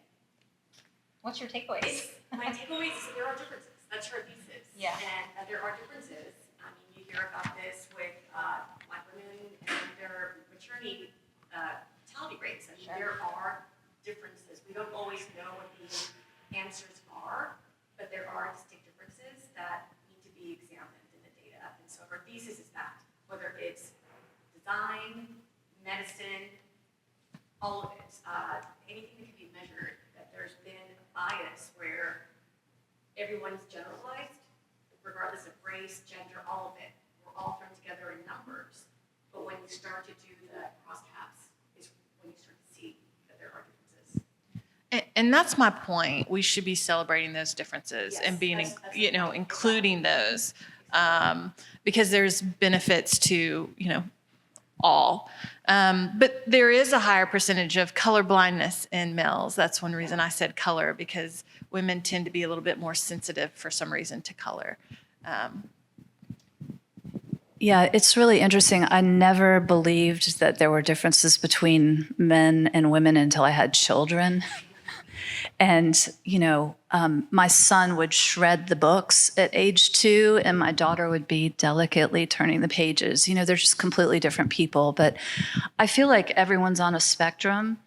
What's your takeaways? My takeaways is that there are differences. That's her thesis. Yeah. And there are differences. I mean, you hear about this with Black women and their maternity mortality rates. I mean, there are differences. We don't always know what the answers are, but there are distinct differences that need to be examined in the data. And so her thesis is that, whether it's design, medicine, all of it, anything that can be measured, that there's been a bias where everyone's generalized, regardless of race, gender, all of it. We're all thrown together in numbers. But when you start to do the crosstabs is when you start to see that there are differences. And that's my point. We should be celebrating those differences Yes, and being, that's including those, because there's benefits to, all. But there is a higher percentage of color blindness in males. That's one reason I said color, because women tend to be a little bit more sensitive for some reason to color. Yeah, it's really interesting. I never believed that there were differences between men and women until I had children. And, my son would shred the books at age 2, and my daughter would be delicately turning the pages. They're just completely different people. But I feel like everyone's on a spectrum.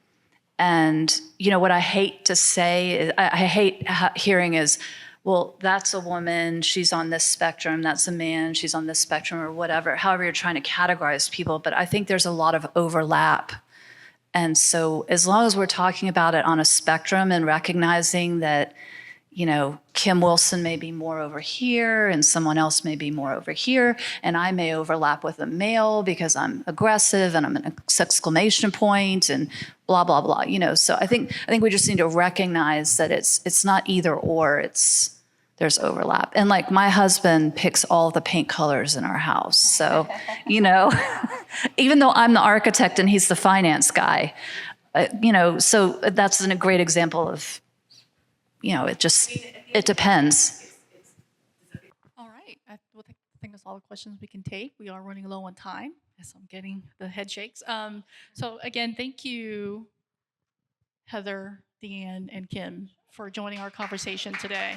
And, what I hate to say, I hate hearing is, well, that's a woman, she's on this spectrum, that's a man, she's on this spectrum, or whatever, however you're trying to categorize people. But I think there's a lot of overlap. And so as long as we're talking about it on a spectrum and recognizing that, Kim Wilson may be more over here and someone else may be more over here, and I may overlap with a male because I'm aggressive and I'm an exclamation point and blah, blah, blah, So I think we just need to recognize that it's not either or, there's overlap. And like my husband picks all the paint colors in our house. So, even though I'm the architect and he's the finance guy, so that's a great example of, it depends. All right. I think that's all the questions we can take. We are running low on time, as I'm getting the head shakes. So again, thank you, Heather, Deanne, and Kim, for joining our conversation today.